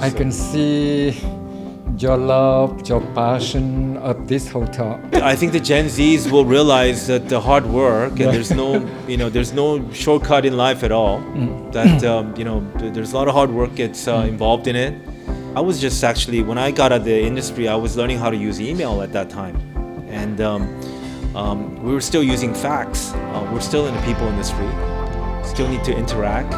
I can see your love, your passion of this hotel. I think the Gen Zs will realize that the hard work and there's no shortcut in life at all. That there's a lot of hard work gets involved in it. I was just actually, when I got out of the industry, I was learning how to use email at that time, and we were still using fax. We're still in the people industry. Still need to interact.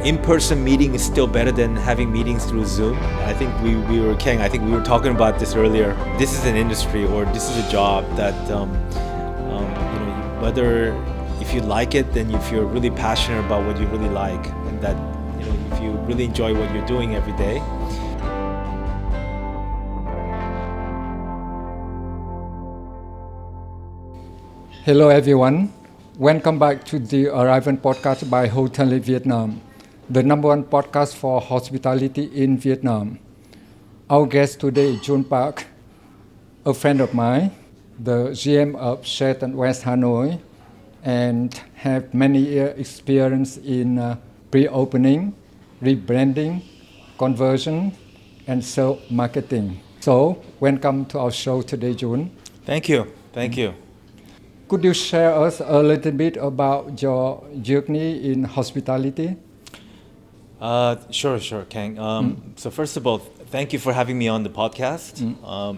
In-person meeting is still better than having meetings through Zoom. I think we were talking about this earlier. This is an industry, or this is a job that whether if you like it, then if you're really passionate about what you really like, and that if you really enjoy what you're doing every day. Hello everyone. Welcome back to the Arrival Podcast by Hotel Vietnam, the number one podcast for hospitality in Vietnam. Our guest today is Joon Park, a friend of mine, the GM of Sheraton West Hanoi, and have many years experience in pre-opening, rebranding, conversion, and self-marketing. So, welcome to our show today, Joon. Thank you. Could you share us a little bit about your journey in hospitality? Sure, Kang. So first of all, thank you for having me on the podcast.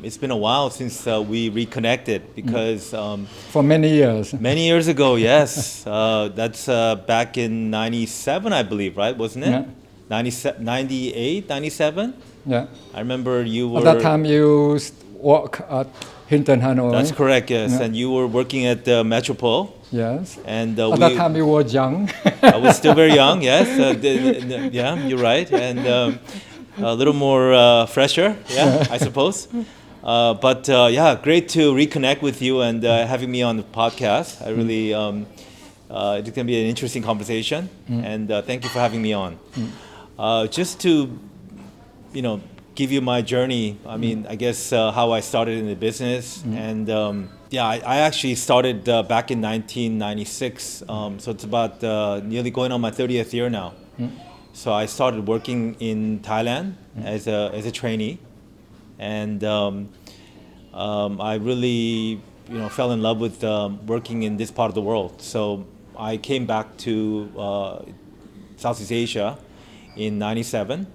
It's been a while since we reconnected because... for many years. Many years ago, yes. That's back in 97, I believe, right? Wasn't it? Yeah. 98, 97? Yeah. I remember you were... At that time you work at Hilton Hanoi. That's correct, yes. Yeah. And you were working at the Metropole. Yes. And at that time you were young. I was still very young, yes. Yeah, you're right. And a little more fresher, I suppose. But great to reconnect with you and having me on the podcast. I really, it's going to be an interesting conversation. And thank you for having me on. Just to, give you my journey. I mean, I guess how I started in the business, and I actually started back in 1996. So it's about nearly going on my 30th year now. So I started working in Thailand as a trainee, and I really fell in love with working in this part of the world. So I came back to Southeast Asia in '97.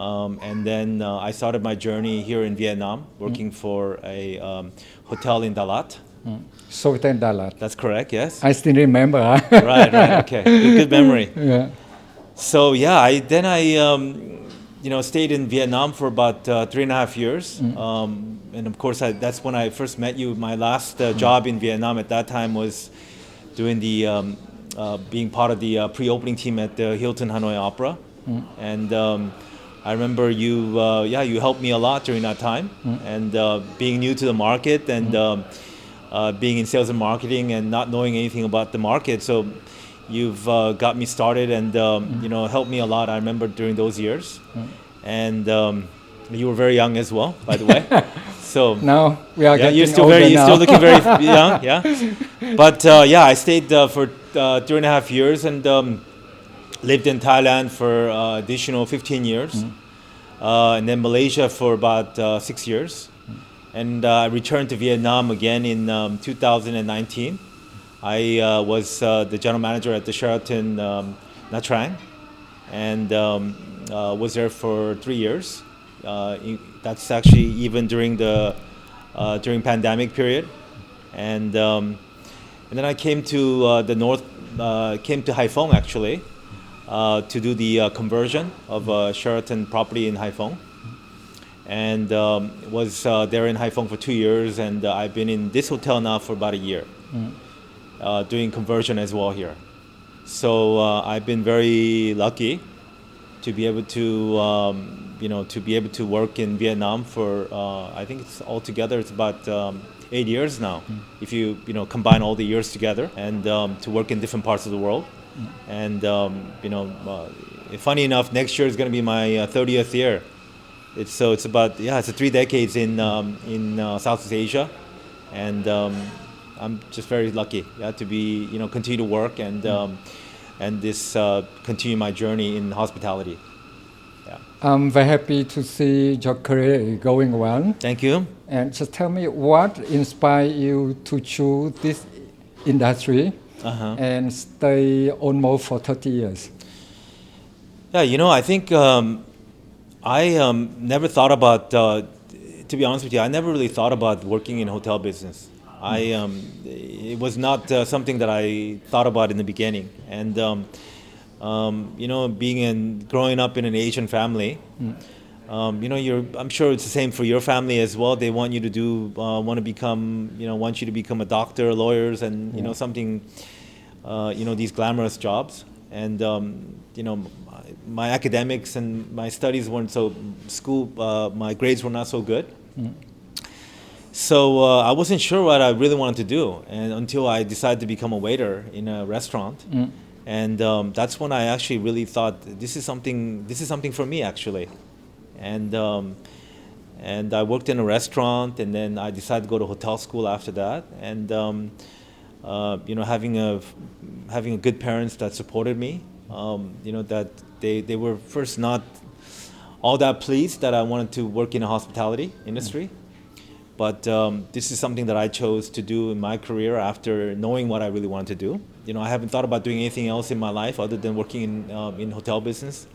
And then I started my journey here in Vietnam, working for a hotel in Dalat. Sofitel Dalat. That's correct, yes. I still remember. Right, okay. Good memory. Yeah. So I stayed in Vietnam for about 3.5 years. And of course, that's when I first met you. My last job in Vietnam at that time was doing the being part of the pre-opening team at the Hilton Hanoi Opera. And I remember you helped me a lot during that time, and being new to the market and being in sales and marketing and not knowing anything about the market. So you've got me started and helped me a lot. I remember during those years, and you were very young as well, by the way. So now we are getting you're still older you're now. still looking very young, yeah. But I stayed for 3.5 years and. Lived in Thailand for additional 15 years, and then Malaysia for about 6 years. And I returned to Vietnam again in 2019. I was the general manager at the Sheraton Nha Trang, and was there for 3 years. That's actually even during the pandemic period. And then I came to the north, came to Haiphong actually. To do the conversion of a Sheraton property in Haiphong, and was there in Haiphong for 2 years, and I've been in this hotel now for about a year, doing conversion as well here. So I've been very lucky to be able to work in Vietnam for I think it's altogether it's about 8 years now, if you combine all the years together, and to work in different parts of the world. And funny enough, next year is going to be my 30th year. It's about 3 decades in Southeast Asia, and I'm just very lucky to be continue to work and this continue my journey in hospitality. Yeah. I'm very happy to see your career going well. Thank you. And just tell me what inspired you to choose this industry and stay almost for 30 years. Yeah, I think I never thought about, to be honest with you, I never really thought about working in hotel business. It was not something that I thought about in the beginning. And, growing up in an Asian family, I'm sure it's the same for your family as well. They want you to want you to become a doctor, lawyers, and, something, these glamorous jobs. And, my academics and my studies weren't my grades were not so good. So I wasn't sure what I really wanted to do, and until I decided to become a waiter in a restaurant. And that's when I actually really thought this is something for me, actually. And I worked in a restaurant, and then I decided to go to hotel school after that. And having a good parents that supported me, that they were first not all that pleased that I wanted to work in a hospitality industry. But this is something that I chose to do in my career after knowing what I really wanted to do. I haven't thought about doing anything else in my life other than working in hotel business.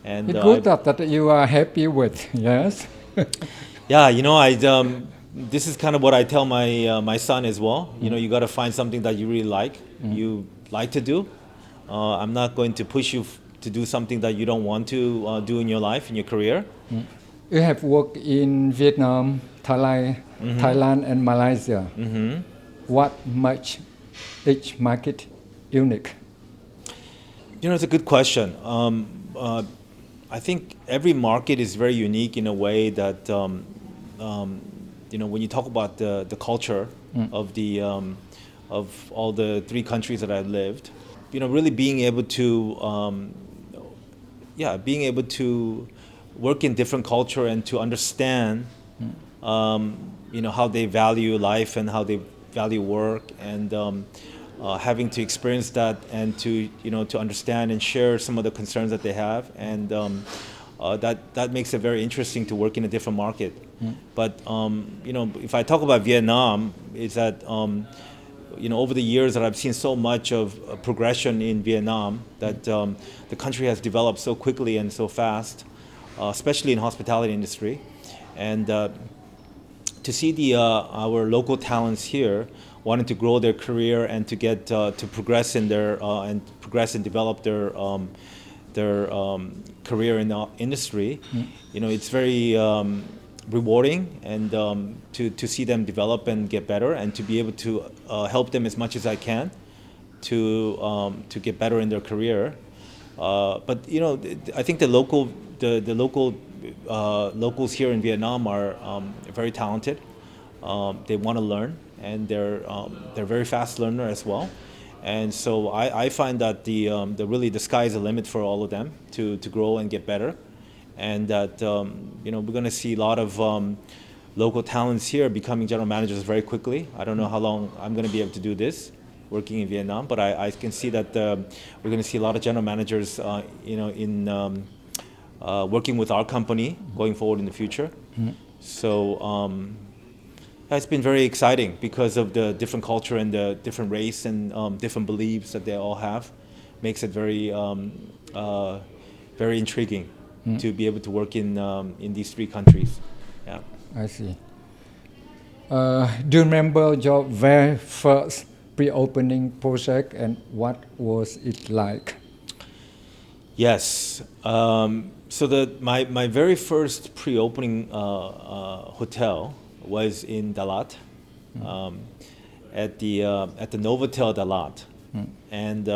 And it's good that you are happy with, yes? Yeah, this is kind of what I tell my son as well. You got to find something that you really like, you like to do. I'm not going to push you to do something that you don't want to do in your life, in your career. You have worked in Vietnam, Thailand, and Malaysia. What makes each market unique? It's a good question. I think every market is very unique in a way that, when you talk about the culture of all the three countries that I lived, really being able to work in different culture and to understand, how they value life and how they value work, and having to experience that and to understand and share some of the concerns that they have, and that makes it very interesting to work in a different market. But if I talk about Vietnam, is that over the years that I've seen so much of progression in Vietnam, that the country has developed so quickly and so fast, especially in hospitality industry, and to see our local talents here wanting to grow their career and to get to progress in their and develop their career in the industry, it's very rewarding, and to see them develop and get better, and to be able to help them as much as I can to get better in their career. But I think the locals here in Vietnam are very talented. They want to learn, and they're very fast learner as well. And so I find that the sky is the limit for all of them to grow and get better, and that we're going to see a lot of local talents here becoming general managers very quickly. I don't know how long I'm going to be able to do this, working in Vietnam, but I can see that we're going to see a lot of general managers, in working with our company going forward in the future. So it's been very exciting because of the different culture and the different race and different beliefs that they all have. Makes it very very intriguing to be able to work in these three countries. Yeah. I see. Do you remember your very first pre-opening project, and what was it like? Yes. So my very first pre-opening hotel was in Dalat, at the Novotel Dalat, and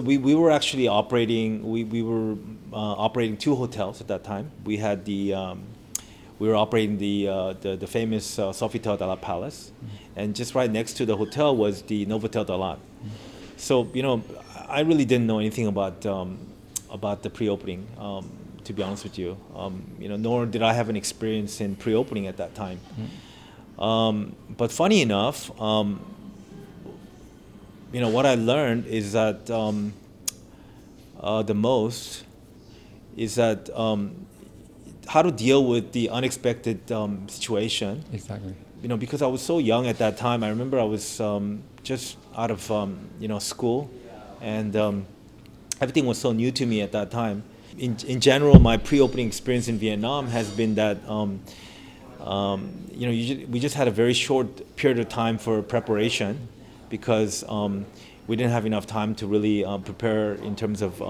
we were actually operating. We were operating two hotels at that time. We had we were operating the famous Sofitel Dalat Palace, and just right next to the hotel was the Novotel Dalat. So I really didn't know anything about the pre-opening. To be honest with you, nor did I have an experience in pre-opening at that time. But funny enough, what I learned is that the most is that how to deal with the unexpected situation. Exactly. Because I was so young at that time. I remember I was just out of school, and everything was so new to me at that time. In general, my pre-opening experience in Vietnam has been that we just had a very short period of time for preparation, because we didn't have enough time to really prepare in terms of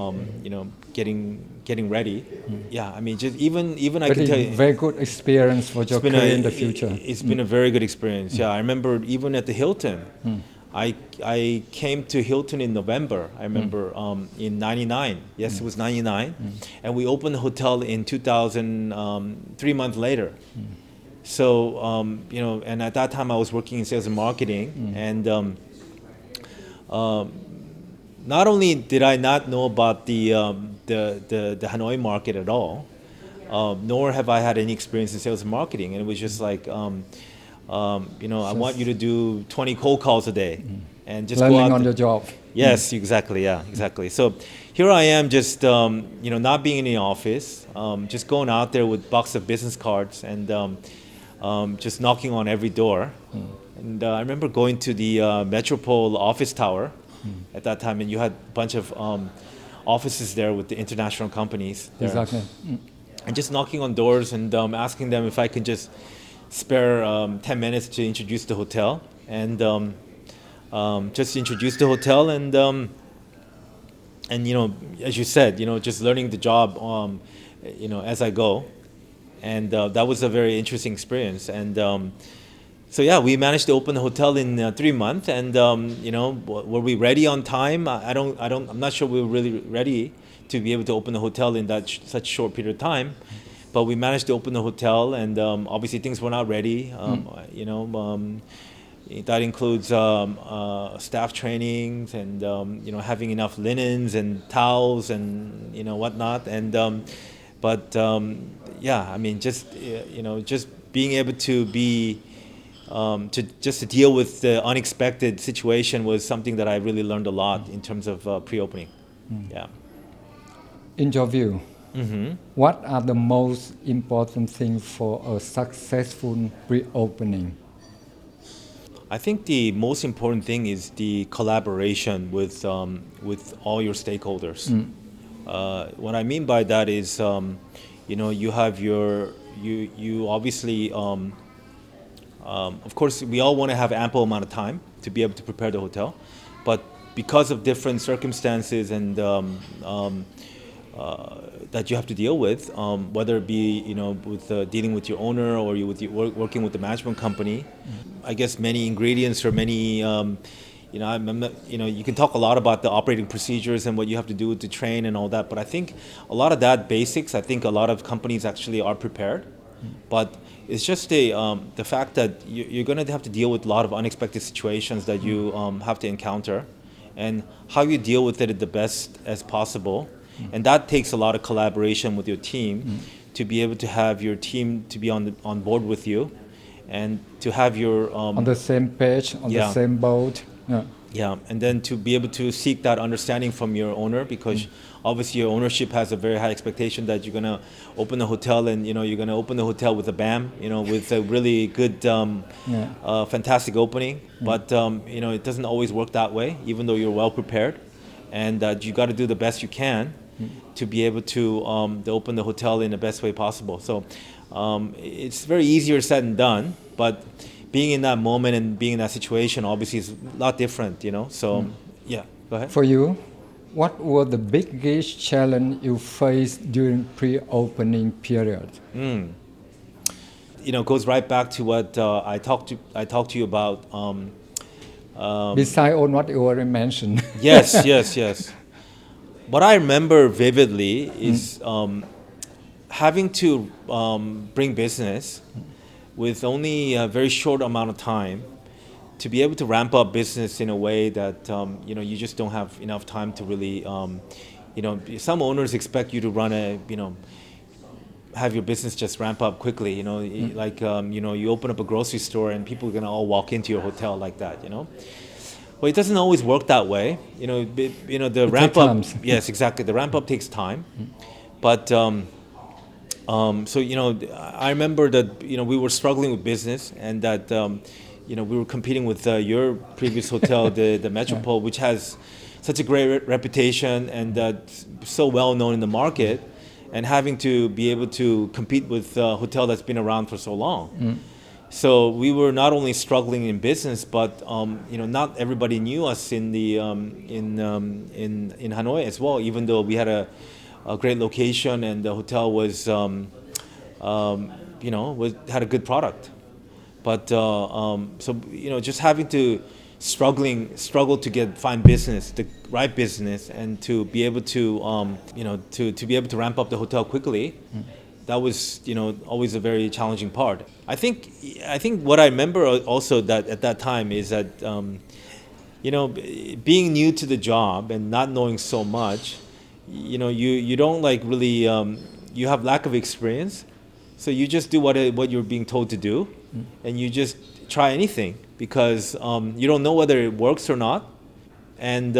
getting ready. Yeah, I mean, just even I But can tell you, very good experience for your career in the future. It's been a very good experience. Yeah, I remember even at the Hilton. I came to Hilton in November. I remember in '99. Yes, it was '99, and we opened the hotel in 2000. 3 months later. So and at that time I was working in sales and marketing, and not only did I not know about the Hanoi market at all, nor have I had any experience in sales and marketing, and it was just like. I want you to do 20 cold calls a day, and just learning go out on the job. Yes, exactly. Yeah, exactly. So here I am, just not being in the office, just going out there with box of business cards and just knocking on every door. And I remember going to the Metropole office tower at that time, and you had a bunch of offices there with the international companies there. Exactly. And just knocking on doors and asking them if I could just spare 10 minutes to introduce the hotel, and just introduce the hotel, and as you said, just learning the job as I go, and that was a very interesting experience. And so yeah, we managed to open the hotel in 3 months, and were we ready on time? I'm not sure we were really ready to be able to open the hotel in such short period of time. But we managed to open the hotel, and obviously things were not ready. That includes staff trainings, and having enough linens and towels and whatnot. And I mean, just being able to be to deal with the unexpected situation was something that I really learned a lot in terms of pre-opening. Yeah. In your view, Mm-hmm. what are the most important things for a successful reopening? I think the most important thing is the collaboration with all your stakeholders. What I mean by that is, you have you obviously, of course, we all want to have ample amount of time to be able to prepare the hotel, but because of different circumstances and that you have to deal with, whether it be with dealing with your owner or working with the management company. I guess many ingredients or many you can talk a lot about the operating procedures and what you have to do to train and all that, but I think a lot of that basics, I think a lot of companies actually are prepared, but it's just the fact that you're going to have to deal with a lot of unexpected situations that you have to encounter, and how you deal with it the best as possible. And that takes a lot of collaboration with your team to be able to have your team to be on board with you, and to have your on the same page, on the same boat. Yeah, and then to be able to seek that understanding from your owner, because obviously your ownership has a very high expectation that you're gonna open the hotel, and you're gonna open the hotel with a bam, with a really good, fantastic opening. But it doesn't always work that way, even though you're well prepared, and you got to do the best you can to be able to open the hotel in the best way possible. So it's very easier said than done, but being in that moment and being in that situation obviously is a lot different, So yeah, go ahead. For you, what were the biggest challenge you faced during pre-opening period? It goes right back to what I talked to you about. Besides on what you already mentioned. Yes. What I remember vividly is having to bring business with only a very short amount of time, to be able to ramp up business in a way that you just don't have enough time to really some owners expect you to run have your business just ramp up quickly, like you open up a grocery store and people are gonna all walk into your hotel like that, Well, it doesn't always work that way. The ramp up. Yes, exactly. The ramp up takes time, But so I remember that we were struggling with business, and that we were competing with your previous hotel, the Metropole, which has such a great reputation and so well known in the market, and having to be able to compete with a hotel that's been around for so long. So we were not only struggling in business, but not everybody knew us in the in Hanoi as well. Even though we had a great location and the hotel was had a good product, but just having to struggle to find business, the right business, and to be able to to be able to ramp up the hotel quickly. That was always a very challenging part. I think what I remember also that at that time is that being new to the job and not knowing so much, you don't like really you have lack of experience, so you just do what you're being told to do, and you just try anything because you don't know whether it works or not, and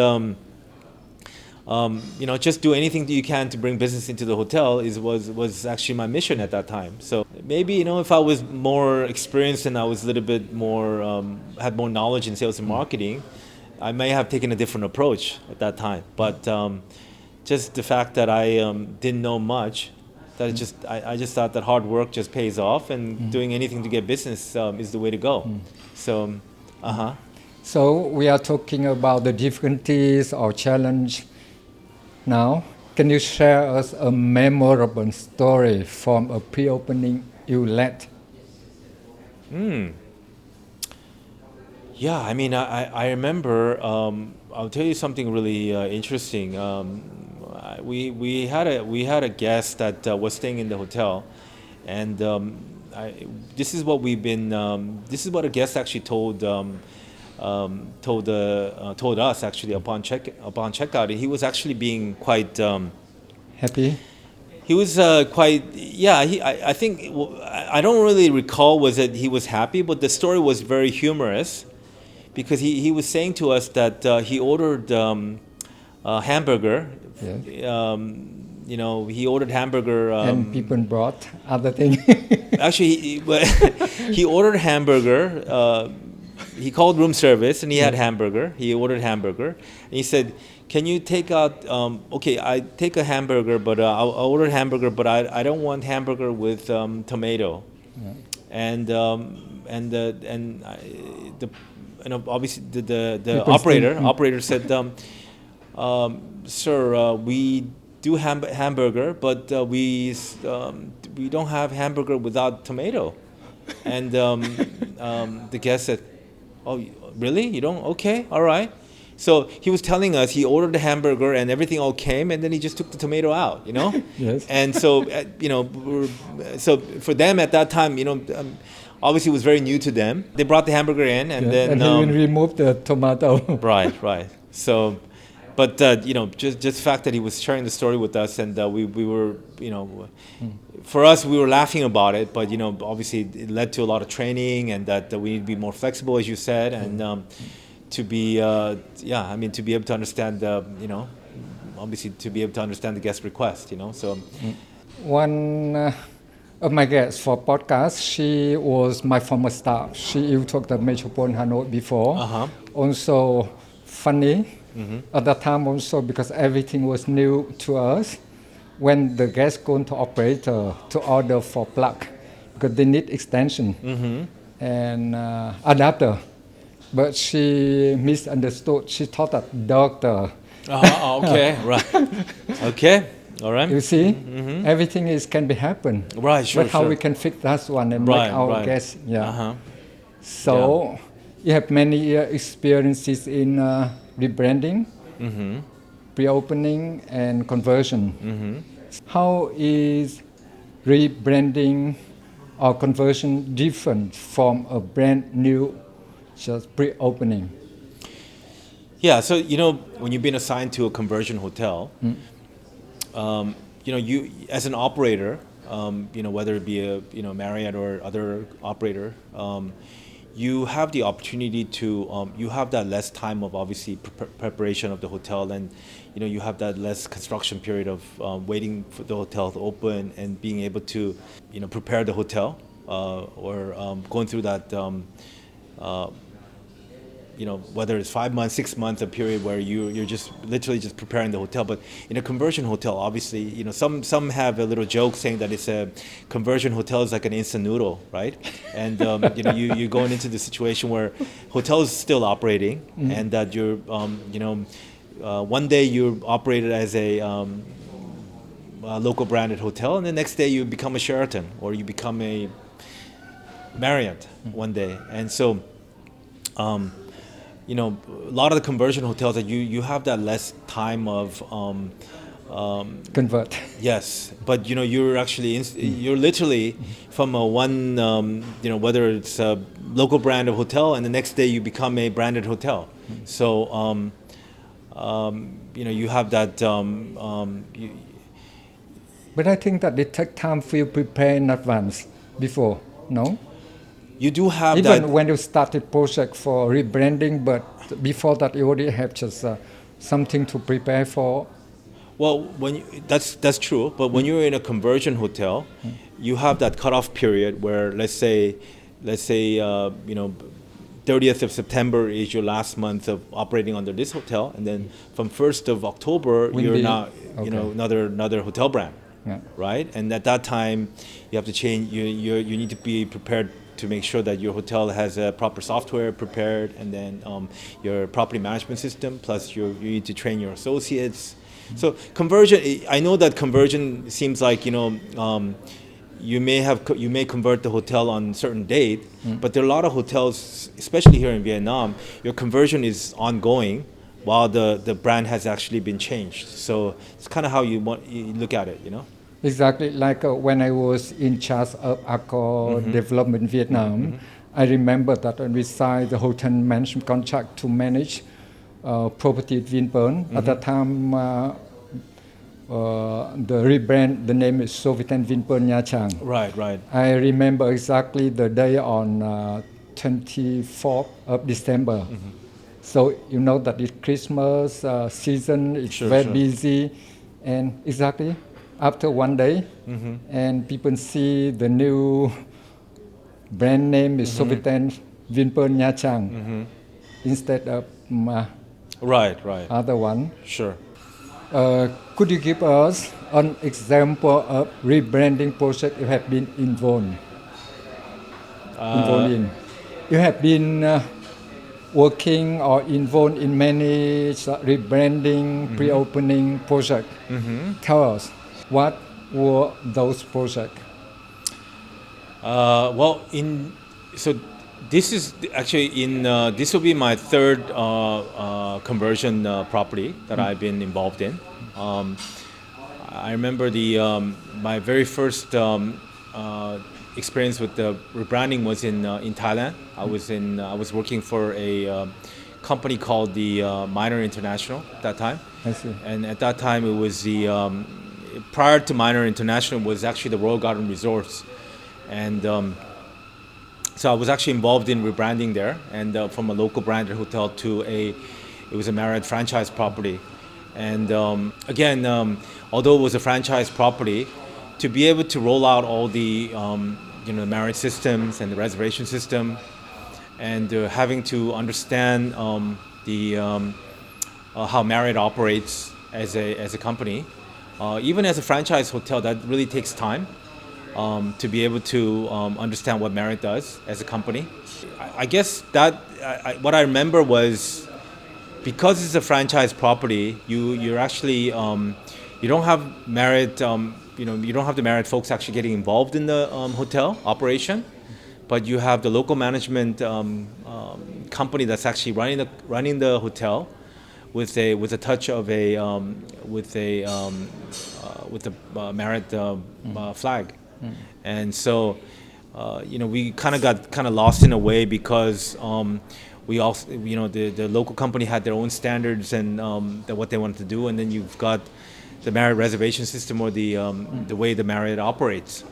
just do anything that you can to bring business into the hotel was actually my mission at that time. So maybe if I was more experienced and I was a little bit more had more knowledge in sales and marketing, I may have taken a different approach at that time. But just the fact that I didn't know much, that I just thought that hard work just pays off, and doing anything to get business is the way to go. So, So we are talking about the difficulties or challenge. Now, can you share us a memorable story from a pre-opening you led? Yeah, I mean, I remember. I'll tell you something really interesting. We had a guest that was staying in the hotel, and this is what we've been. This is what a guest actually told us actually upon checkout. He was actually being quite Happy? He was quite, yeah. I think I don't really recall was that he was happy, but the story was very humorous, because he was saying to us that he ordered a hamburger. Yes. He ordered hamburger. And people brought other things. Actually, he ordered hamburger. He called room service and he had hamburger. He ordered hamburger. And he said, "Can you take out? Okay, I take a hamburger, but I'll order hamburger, but I don't want hamburger with tomato." Yeah. Obviously the operator said, "Sir, we do hamburger, but we don't have hamburger without tomato." And the guest said, "Oh, really? You don't? Okay, all right." So he was telling us he ordered the hamburger and everything all came, and then he just took the tomato out, Yes. And so, so for them at that time, obviously it was very new to them. They brought the hamburger in, and then and he removed the tomato. Right. So, but just the fact that he was sharing the story with us, and we were, for us we were laughing about it, but obviously it led to a lot of training, and that we need to be more flexible, as you said, and to be to be able to understand obviously to be able to understand the guest request, so. One of my guests for podcast, she was my former staff. She took the Metropolitan Hanoi before. Also funny. At that time also, because everything was new to us, when the guests go to operator to order for plug, because they need extension and adapter, but she misunderstood. She thought that doctor. Okay. Right. Okay. All right. You see, everything can be happen. Right. Sure. But how we can fix that one and make our guests. Yeah. So you have many experiences in rebranding, pre-opening, and conversion. How is rebranding or conversion different from a brand new just pre-opening? Yeah, so when you've been assigned to a conversion hotel, you as an operator, whether it be a Marriott or other operator, you have the opportunity to you have that less time of obviously preparation of the hotel, and you have that less construction period of waiting for the hotel to open and being able to prepare the hotel or going through that whether it's 5 months, 6 months, a period where you're just literally just preparing the hotel. But in a conversion hotel, obviously, some have a little joke saying that it's a conversion hotel is like an instant noodle, right? And you're going into the situation where hotel is still operating, and that you're one day you're operated as a local branded hotel, and the next day you become a Sheraton or you become a Marriott one day, and so. A lot of the conversion hotels that you have that less time of convert. Yes, but you're actually you're literally from a one whether it's a local brand of hotel, and the next day you become a branded hotel. So you have that. But I think that it takes time for you to prepare in advance before, no? You do have even that. When you started project for rebranding, but before that you already have just something to prepare for. Well, that's true. But when you're in a conversion hotel, you have that cutoff period where let's say 30th of September is your last month of operating under this hotel, and then from 1st of October you're now another hotel brand, right? And at that time you have to change. You need to be prepared to make sure that your hotel has a proper software prepared, and then your property management system, plus you need to train your associates. So conversion, I know that conversion seems like you may convert the hotel on a certain date, but there are a lot of hotels, especially here in Vietnam, your conversion is ongoing while the brand has actually been changed. So it's kind of how you look at it, Exactly, like when I was in charge of Accor development in Vietnam, I remember that when we signed the hotel management contract to manage property at Vinpearl. At that time, the rebrand, the name is Sofitel Vinpearl Nha Trang. Right. I remember exactly the day on 24th of December. So you know that it's Christmas season, it's very busy, and exactly after one day, and people see the new brand name is Sofitel Vinpearl Nha Trang instead of right other one. Sure. Could you give us an example of rebranding project you have been involved in? You have been working or involved in many rebranding, pre-opening projects. Tell us, what were those projects? So this is actually this will be my third conversion property that I've been involved in. I remember my very first experience with the rebranding was in Thailand. I was working for a company called the Minor International at that time. I see. And at that time it was prior to Minor International was actually the Royal Garden Resorts, and so I was actually involved in rebranding there, and from a local branded hotel to it was a Marriott franchise property, and again, although it was a franchise property, to be able to roll out all the the Marriott systems and the reservation system, and having to understand how Marriott operates as a company. Even as a franchise hotel, that really takes time to be able to understand what Marriott does as a company. I guess that what I remember was, because it's a franchise property, you're actually you don't have Marriott you don't have the Marriott folks actually getting involved in the hotel operation, but you have the local management company that's actually running the hotel with a touch of with the Marriott flag, and so we kind of got lost in a way, because we also the local company had their own standards and what they wanted to do, and then you've got the Marriott reservation system, or the way the Marriott operates.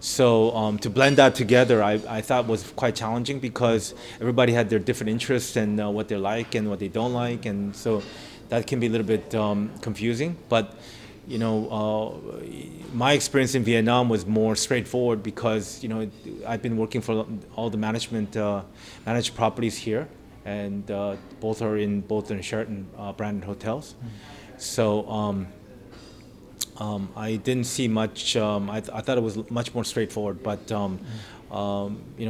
So to blend that together, I thought was quite challenging because everybody had their different interests and what they like and what they don't like, and so that can be a little bit confusing. But my experience in Vietnam was more straightforward because I've been working for all the managed properties here, and both are in Sheraton branded hotels. So I didn't see much. I thought it was much more straightforward. But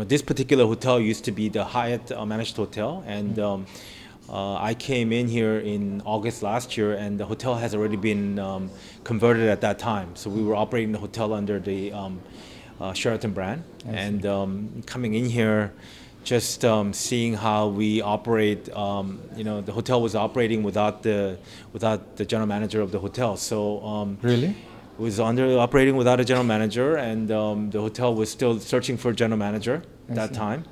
this particular hotel used to be the Hyatt managed hotel, and I came in here in August last year, and the hotel has already been converted at that time. So we were operating the hotel under the Sheraton brand, and coming in here, just seeing how we operate. The hotel was operating without the general manager of the hotel. So Really? it was operating without a general manager, and the hotel was still searching for a general manager at that time.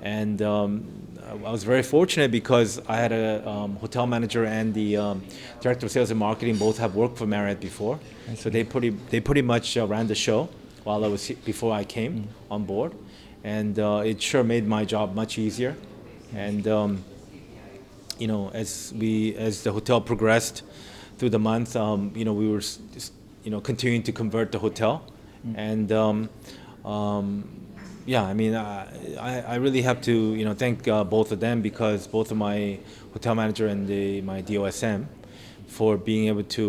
And I was very fortunate because I had a hotel manager and the director of sales and marketing both have worked for Marriott before, so they pretty much ran the show while I was before I came on board, and it sure made my job much easier. And as the hotel progressed through the month, we were just, continuing to convert the hotel, and I really have to thank both of them, because both of my hotel manager and my DOSM for being able to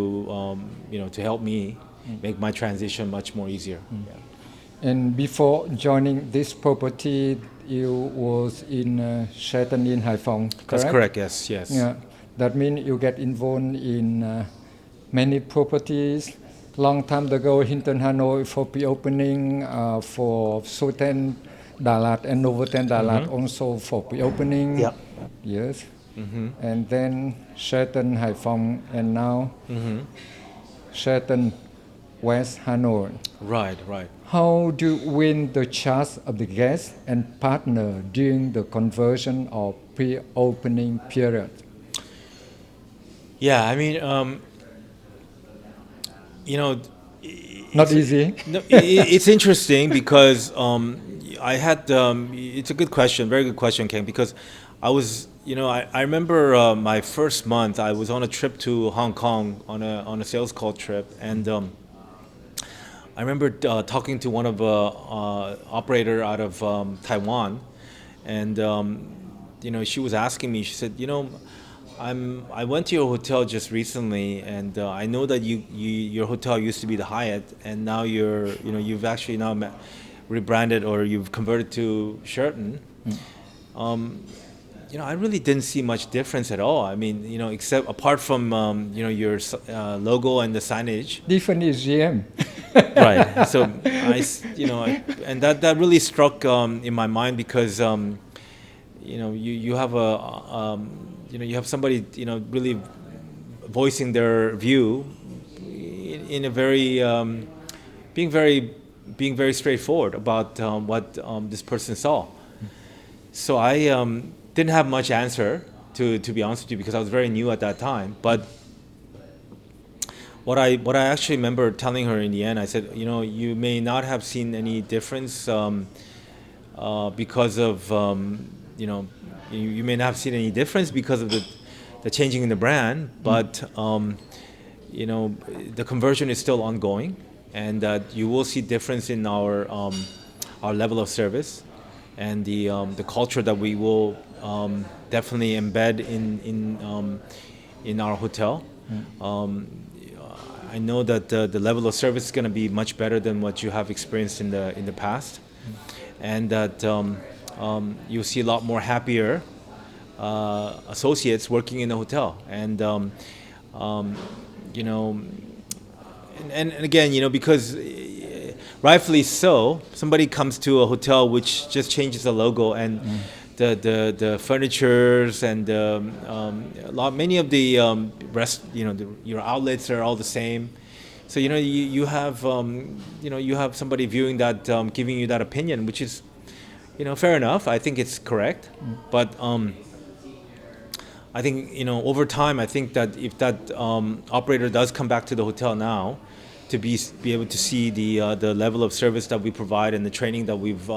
to help me make my transition much more easier. And before joining this property, you was in Sheraton in Haiphong, correct? That's correct. Yes. Yeah, that means you get involved in many properties. Long time ago, Hilton Hanoi for pre-opening, for Soten Dalat and Novotel Dalat also for pre-opening. Yeah. Yes. And then Sheraton Haiphong, and now Sheraton West Hanoi. Right. How do you win the trust of the guests and partner during the conversion or pre-opening period? Yeah, I mean, Not easy. No, it's interesting because I had. It's a good question, very good question, Ken. Because I was, I remember my first month. I was on a trip to Hong Kong on a sales call trip, and I remember talking to one of operator out of Taiwan, and she was asking me. She said, I went to your hotel just recently, and I know that your hotel used to be the Hyatt, and now you've actually now rebranded, or you've converted to Sheraton. I really didn't see much difference at all. I mean, except apart from your logo and the signage. Different is GM. Right. So and that really struck in my mind, because you have you have somebody really voicing their view in a very being very straightforward about what this person saw. So I didn't have much answer, to be honest with you, because I was very new at that time. But what I actually remember telling her in the end, I said, you may not have seen any difference because of you may not have seen any difference because of the changing in the brand, but the conversion is still ongoing, and that you will see difference in our level of service, and the culture that we will definitely embed in our hotel. I know that the level of service is going to be much better than what you have experienced in the past, and that you'll see a lot more happier associates working in the hotel, and and again, because rightfully so, somebody comes to a hotel which just changes the logo and the furnitures and many of the your outlets are all the same. So you have you have somebody viewing that, giving you that opinion, which is fair enough. I think it's correct, but I think over time, I think that if that operator does come back to the hotel now, to be able to see the level of service that we provide and the training that we've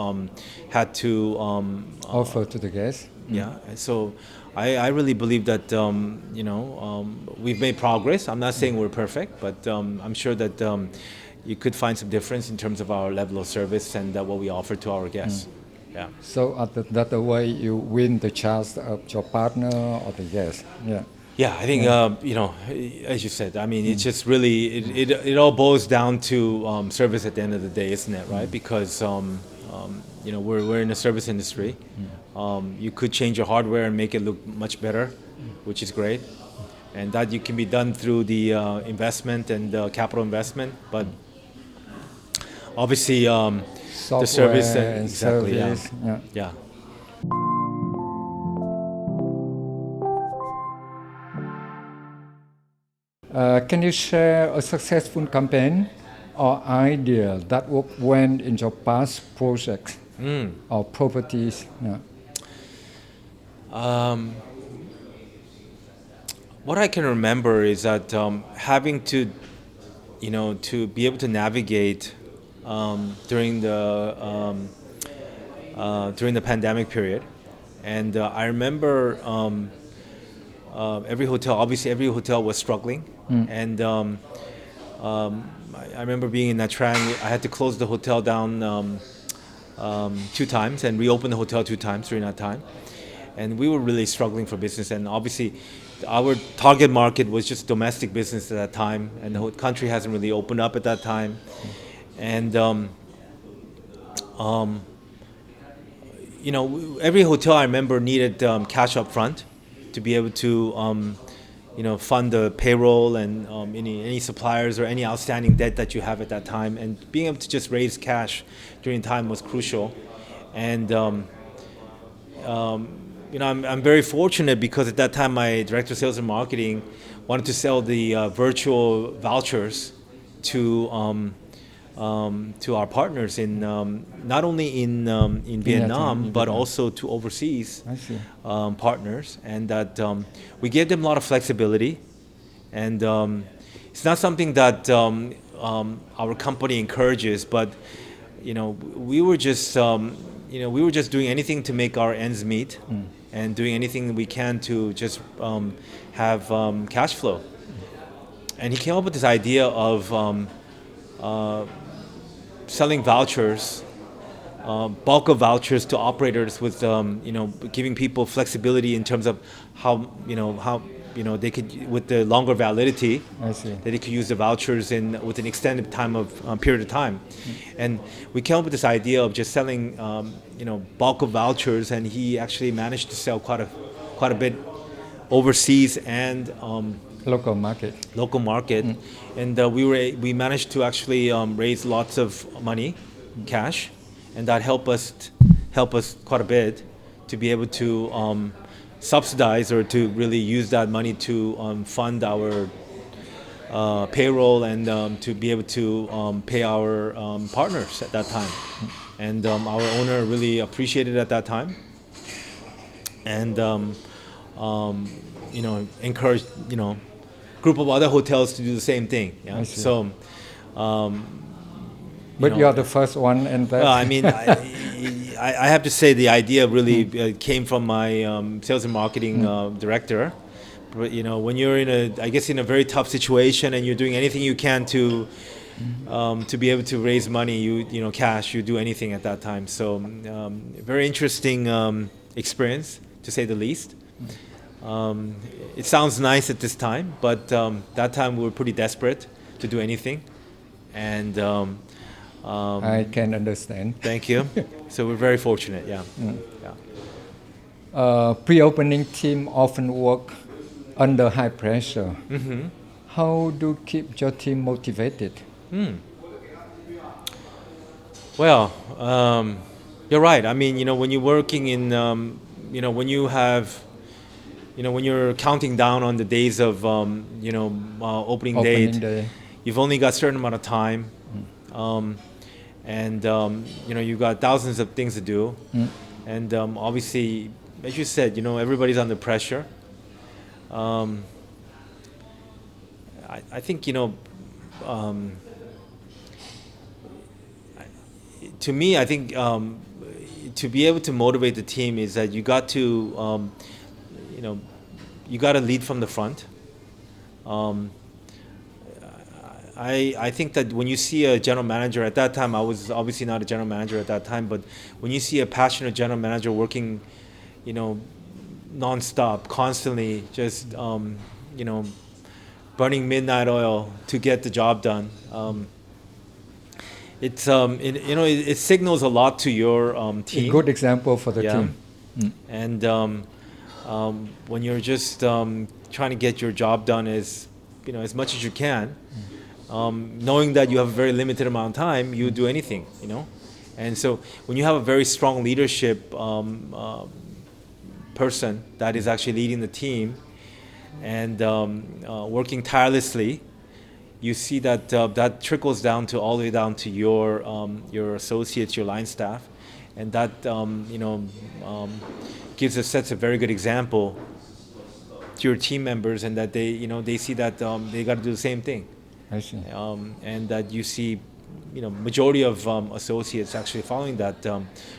had to Offer to the guests. yeah. And so I really believe that we've made progress. I'm not saying we're perfect, but I'm sure that you could find some difference in terms of our level of service and what we offer to our guests. Yeah. So that's the way you win the trust of your partner or the guest. Yeah. Yeah, I think as you said, I mean, it's just really it all boils down to service at the end of the day, isn't it? Right? Because we're in the service industry. You could change your hardware and make it look much better, which is great, and that you can be done through the investment and capital investment. But obviously, the service and exactly, service. yeah. Can you share a successful campaign or idea that worked well in your past projects or properties? Yeah. What I can remember is that having to be able to navigate during the pandemic period, and I remember every hotel was struggling, and I remember being in Nha Trang. I had to close the hotel down 2 times and reopen the hotel 2 times during that time, and we were really struggling for business. And obviously, our target market was just domestic business at that time, and the whole country hasn't really opened up at that time. And every hotel I remember needed cash up front to be able to fund the payroll and any suppliers or any outstanding debt that you have at that time. And being able to just raise cash during time was crucial. And I'm very fortunate because at that time my director of sales and marketing wanted to sell the virtual vouchers to our partners in not only in Vietnam but also to overseas partners, and that we gave them a lot of flexibility, and it's not something that our company encourages, but we were just doing anything to make our ends meet, and doing anything we can to just have cash flow. And he came up with this idea of selling vouchers, bulk of vouchers to operators with, giving people flexibility in terms of how they could, with the longer validity, that they could use the vouchers with an extended period of time. And we came up with this idea of just selling, bulk of vouchers, and he actually managed to sell quite a bit overseas and local market, and we managed to actually raise lots of money, cash, and that helped us quite a bit to be able to subsidize or to really use that money to fund our payroll and to be able to pay our partners at that time. And our owner really appreciated it at that time, and encouraged group of other hotels to do the same thing. Yeah. So, but you are the first one, and well, I mean, I have to say the idea really came from my sales and marketing director. But when you're in a very tough situation and you're doing anything you can to be able to raise money, cash, you do anything at that time. So, very interesting experience, to say the least. It sounds nice at this time, but that time we were pretty desperate to do anything, and I can understand. Thank you. So we're very fortunate. Yeah. Pre-opening team often work under high pressure. How do you keep your team motivated? Well, you're right. I mean, when you're working in, when you have. When you're counting down on the days of, opening day, you've only got a certain amount of time, and you've got thousands of things to do, and obviously, as you said, everybody's under pressure. I think to me, I think to be able to motivate the team is that you got to, you got to lead from the front. I think that when you see a general manager at that time, I was obviously not a general manager at that time, but when you see a passionate general manager working, nonstop, constantly, just burning midnight oil to get the job done. It signals a lot to your team. A good example for the team. And when you're just trying to get your job done as much as you can, knowing that you have a very limited amount of time, you do anything, And so when you have a very strong leadership person that is actually leading the team and working tirelessly, you see that that trickles down to all the way down to your associates, your line staff, and that sets a very good example to your team members, and that they see that they got to do the same thing. I see. And that you see, majority of associates actually following that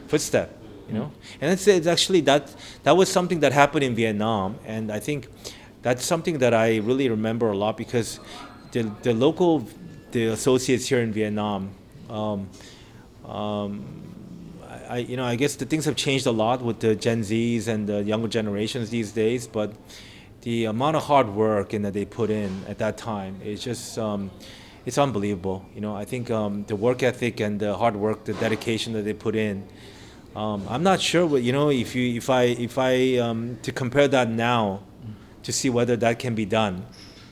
footstep. And it's actually that was something that happened in Vietnam, and I think that's something that I really remember a lot, because the associates here in Vietnam, I guess the things have changed a lot with the Gen Zs and the younger generations these days, but the amount of hard work that they put in at that time is just it's unbelievable. I think the work ethic and the hard work, the dedication that they put in. I'm not sure what if I to compare that now to see whether that can be done.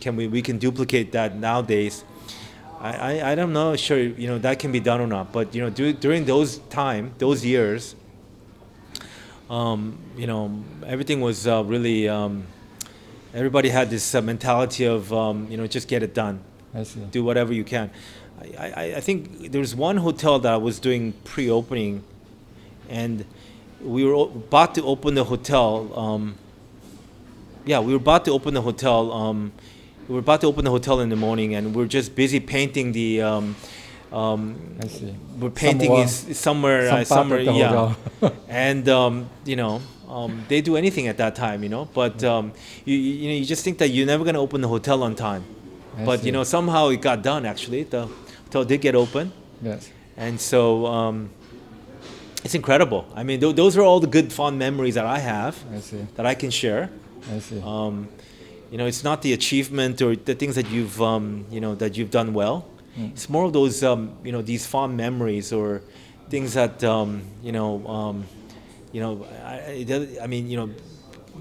We can duplicate that nowadays. I don't know sure that can be done or not, but during those years, everything was really everybody had this mentality of just get it done. I see. Do whatever you can. I think there was one hotel that I was doing pre-opening, and we were about to open the hotel. We were about to open the hotel. We were about to open the hotel in the morning, and we're just busy painting the. I see. We're painting somewhere, yeah. And they do anything at that time, But you just think that you're never going to open the hotel on time. But somehow it got done. Actually, the hotel did get open. Yes. And so it's incredible. I mean, those are all the good, fond memories that I have. I see. That I can share. I see. It's not the achievement or the things that you've that you've done well. It's more of those these fond memories or things that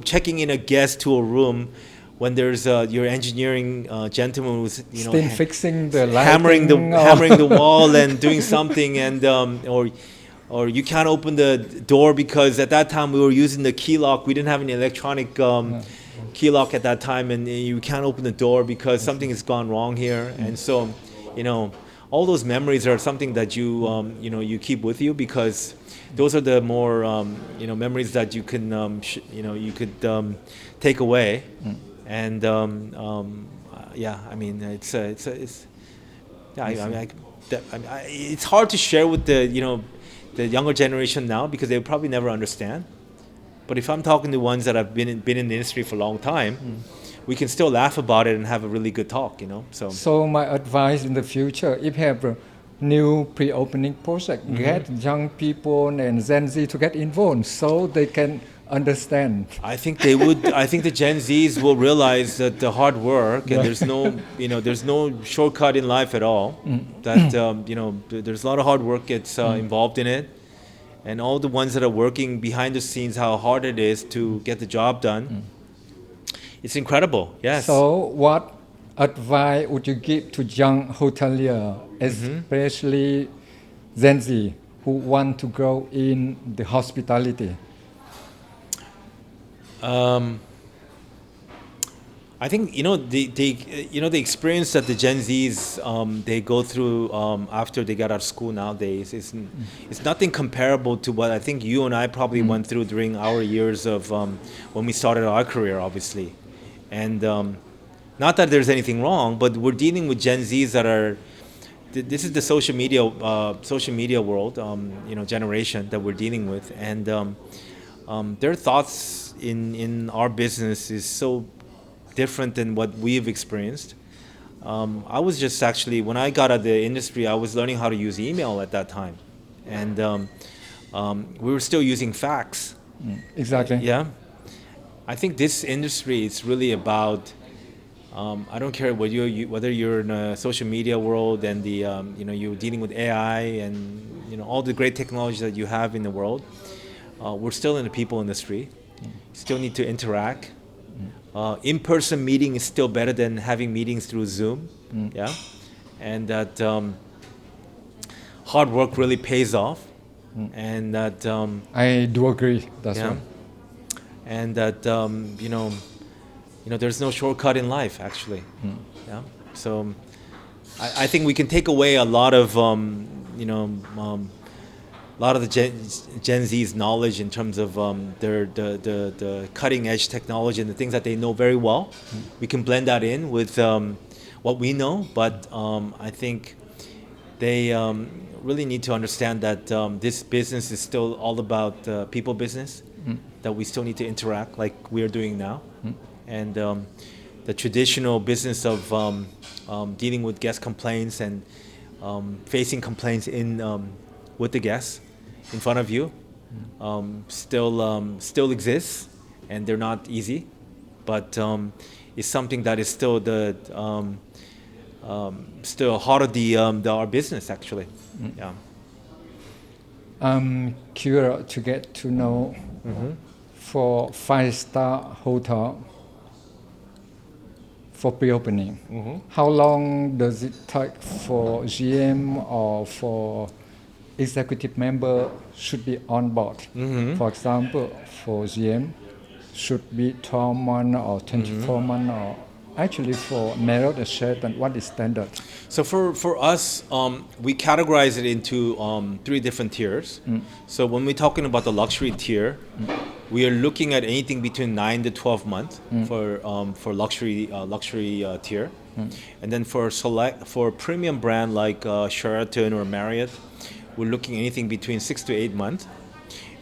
checking in a guest to a room when there's your engineering gentleman who's still fixing the lighting, hammering the wall and doing something, and or you can't open the door because at that time we were using the key lock. We didn't have any electronic key lock at that time, and you can't open the door because something has gone wrong here. And so all those memories are something that you keep with you, because those are the more memories that you can you could take away. And it's hard to share with the younger generation now, because they probably never understand. But if I'm talking to ones that have been in the industry for a long time, we can still laugh about it and have a really good talk, So my advice in the future, if you have a new pre-opening project, get young people and Gen Z to get involved so they can understand. I think they would. I think the Gen Zs will realize that the hard work, and there's no shortcut in life at all. That there's a lot of hard work gets involved in it, and all the ones that are working behind the scenes, how hard it is to get the job done. It's incredible. Yes. So what advice would you give to young hotelier, especially Gen Z, who want to grow in the hospitality? I think the experience that the Gen Zs they go through after they get out of school nowadays is nothing comparable to what I think you and I probably went through during our years of when we started our career, obviously. And not that there's anything wrong, but we're dealing with Gen Zs that are this is the social media world, generation that we're dealing with, and their thoughts in our business is so different than what we've experienced. I was just actually, when I got out of the industry, I was learning how to use email at that time, and we were still using fax. Exactly. Yeah, I think this industry is really about. I don't care whether you're in a social media world and you're dealing with AI and all the great technology that you have in the world. We're still in the people industry. Still need to interact. In-person meeting is still better than having meetings through Zoom. Yeah, and that hard work really pays off, and that I do agree. That's yeah, right. and that there's no shortcut in life, actually. Yeah. So I think we can take away a lot of the Gen Z's knowledge in terms of the cutting edge technology and the things that they know very well. We can blend that in with what we know, but I think they really need to understand that this business is still all about people business, that we still need to interact like we are doing now. And the traditional business of dealing with guest complaints and facing complaints with the guests in front of you still exists, and they're not easy, but it's something that is still still heart of our business, actually. Yeah. I'm curious to get to know for 5-star hotel. For pre-opening, how long does it take for GM or for executive member should be on board? For example, for GM, should be 12 months or 24 months, or actually for Marriott and Sheraton, what is standard? So for us, we categorize it into 3 different tiers. So when we're talking about the luxury tier, we are looking at anything between 9 to 12 months for luxury tier, and then for premium brand like Sheraton or Marriott, we're looking anything between 6 to 8 months,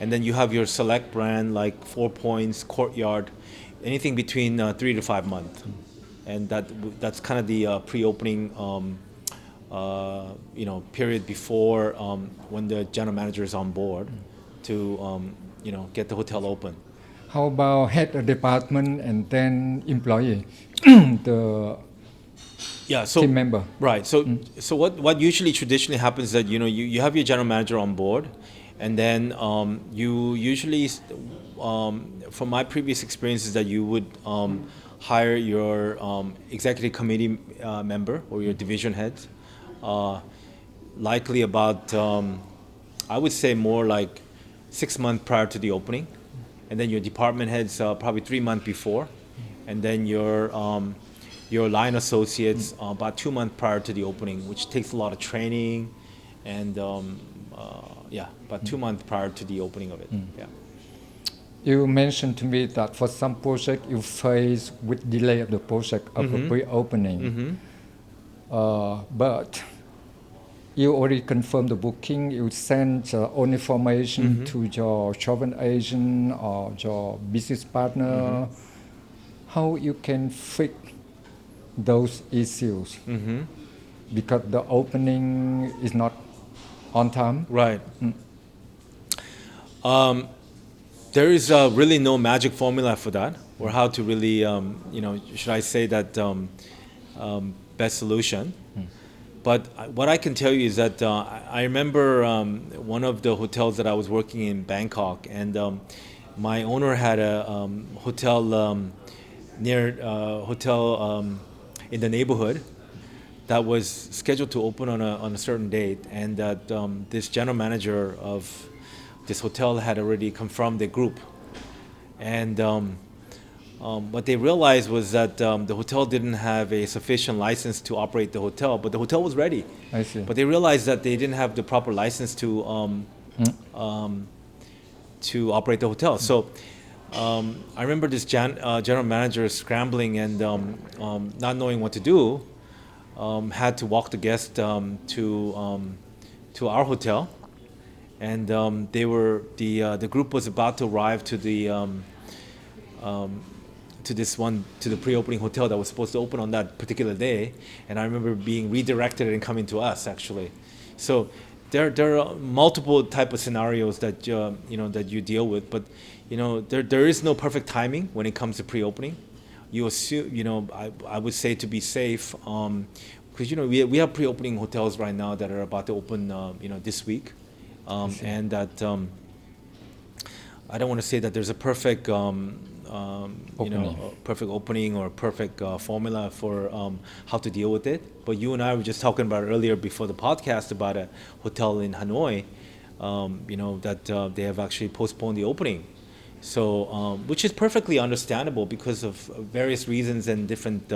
and then you have your select brand like 4 Points, Courtyard, anything between 3 to 5 months, and that's kind of the pre-opening period before when the general manager is on board to get the hotel open. How about head of department and then employee, the team member? Right. So what usually traditionally happens is that you have your general manager on board, and then you usually, from my previous experiences, that you would hire your executive committee member or your division heads, likely about I would say more like 6 months prior to the opening, and then your department heads probably 3 months before, and then your line associates about 2 months prior to the opening, which takes a lot of training, and about 2 months prior to the opening of it. Yeah. You mentioned to me that for some project you face with delay of the project of the pre-opening, but you already confirmed the booking. You send all information to your travel agent or your business partner. How you can fix those issues because the opening is not on time? Right. There is really no magic formula for that, or how to really, should I say that best solution. But what I can tell you is that I remember one of the hotels that I was working in Bangkok, and my owner had a hotel in the neighborhood that was scheduled to open on a certain date, and that this general manager of this hotel had already confirmed the group, and what they realized was that the hotel didn't have a sufficient license to operate the hotel, but the hotel was ready. I see. But they realized that they didn't have the proper license to operate the hotel. So I remember this general manager scrambling and not knowing what to do. had to walk the guest to our hotel, and the group was about to arrive to the pre-opening hotel that was supposed to open on that particular day, and I remember being redirected and coming to us actually. So there are multiple type of scenarios that that you deal with, but there is no perfect timing when it comes to pre-opening. You assume I would say to be safe, because we have pre-opening hotels right now that are about to open this week, and that I don't want to say that there's a perfect perfect opening or perfect formula for how to deal with it. But you and I were just talking about earlier before the podcast about a hotel in Hanoi, that they have actually postponed the opening. So, which is perfectly understandable because of various reasons and different.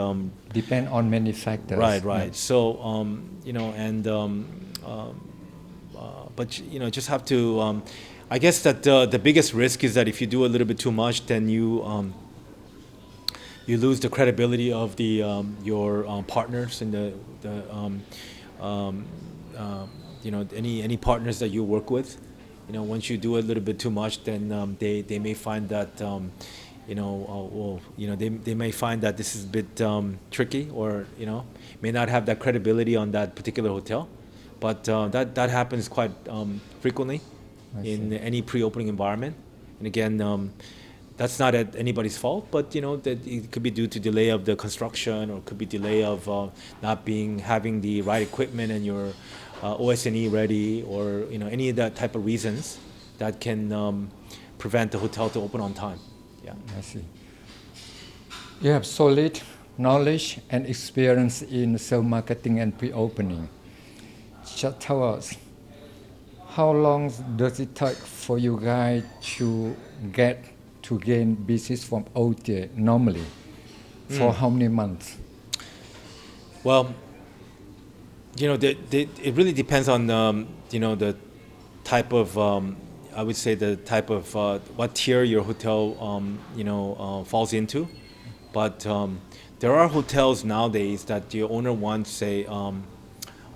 Depend on many factors. Right. Yeah. So, but just have to. I guess that the biggest risk is that if you do a little bit too much, then you lose the credibility of your partners and any partners that you work with. Once you do a little bit too much, then they may find that they may find that this is a bit tricky, or may not have that credibility on that particular hotel. But that happens quite frequently in any pre-opening environment. And again, that's not at anybody's fault, but that it could be due to delay of the construction, or could be delay of not having the right equipment and your OS&E ready, or any of that type of reasons that can prevent the hotel to open on time. Yeah, I see. You have solid knowledge and experience in sales marketing and pre-opening. Just tell us, how long does it take for you guys to gain business from OTA normally? For how many months? Well, it really depends on the type of I would say the type of what tier your hotel falls into, but there are hotels nowadays that the owner wants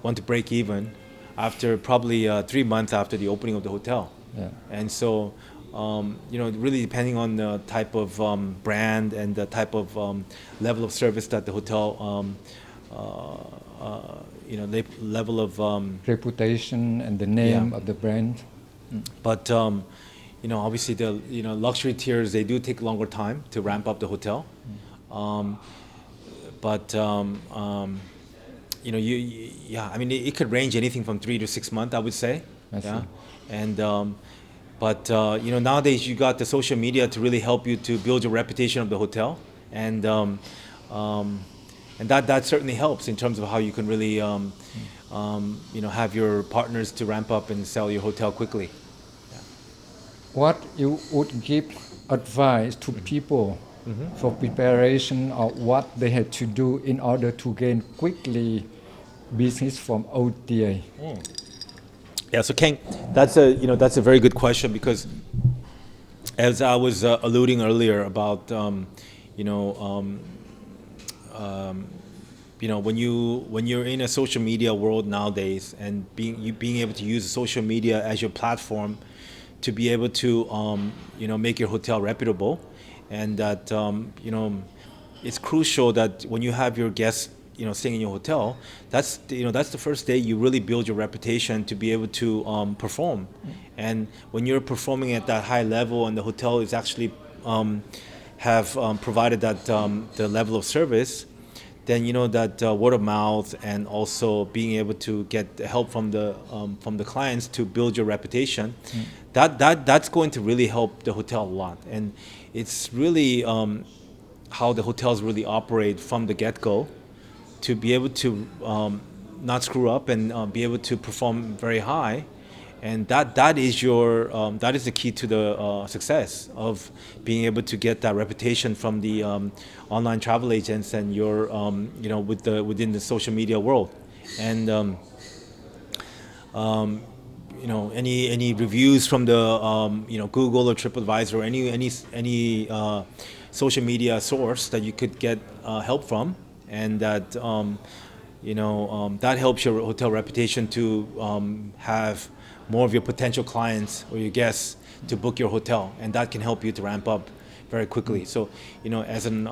want to break even after probably 3 months after the opening of the hotel. Yeah. And so really depending on the type of brand and the type of level of service that the hotel level of reputation and the name of the brand. But obviously the luxury tiers, they do take longer time to ramp up the hotel. It could range anything from 3 to 6 months, I would say. I see. And nowadays you got the social media to really help you to build your reputation of the hotel, and that certainly helps in terms of how you can really have your partners to ramp up and sell your hotel quickly. Yeah. What you would give advice to people for preparation, or what they had to do in order to gain quickly business from OTA? Yeah, so Kang, that's a very good question, because as I was alluding earlier about when you're in a social media world nowadays, and being able to use social media as your platform to be able to make your hotel reputable, and that it's crucial that when you have your guests staying in your hotel, that's the first day you really build your reputation to be able to perform. And when you're performing at that high level, and the hotel is actually have provided that the level of service, then that word of mouth, and also being able to get help from the clients to build your reputation, that's going to really help the hotel a lot. And it's really how the hotels really operate from the get-go, to be able to not screw up and be able to perform very high. And that is the key to the success of being able to get that reputation from the online travel agents, and your within the social media world. And any reviews from the Google or TripAdvisor, or any social media source that you could get help from, and that that helps your hotel reputation to have more of your potential clients or your guests to book your hotel, and that can help you to ramp up very quickly. So, as an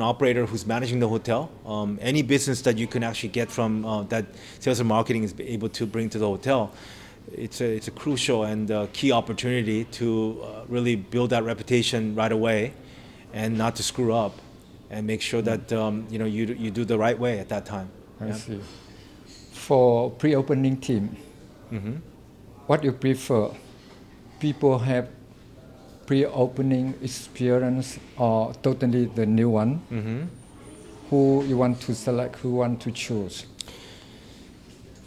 operator who's managing the hotel, any business that you can actually get from that sales and marketing is able to bring to the hotel, it's a crucial and key opportunity to really build that reputation right away, and not to screw up, and make sure that you do the right way at that time. I see. For pre-opening team, what you prefer? People have pre-opening experience or totally the new one? Who you want to select? Who want to choose?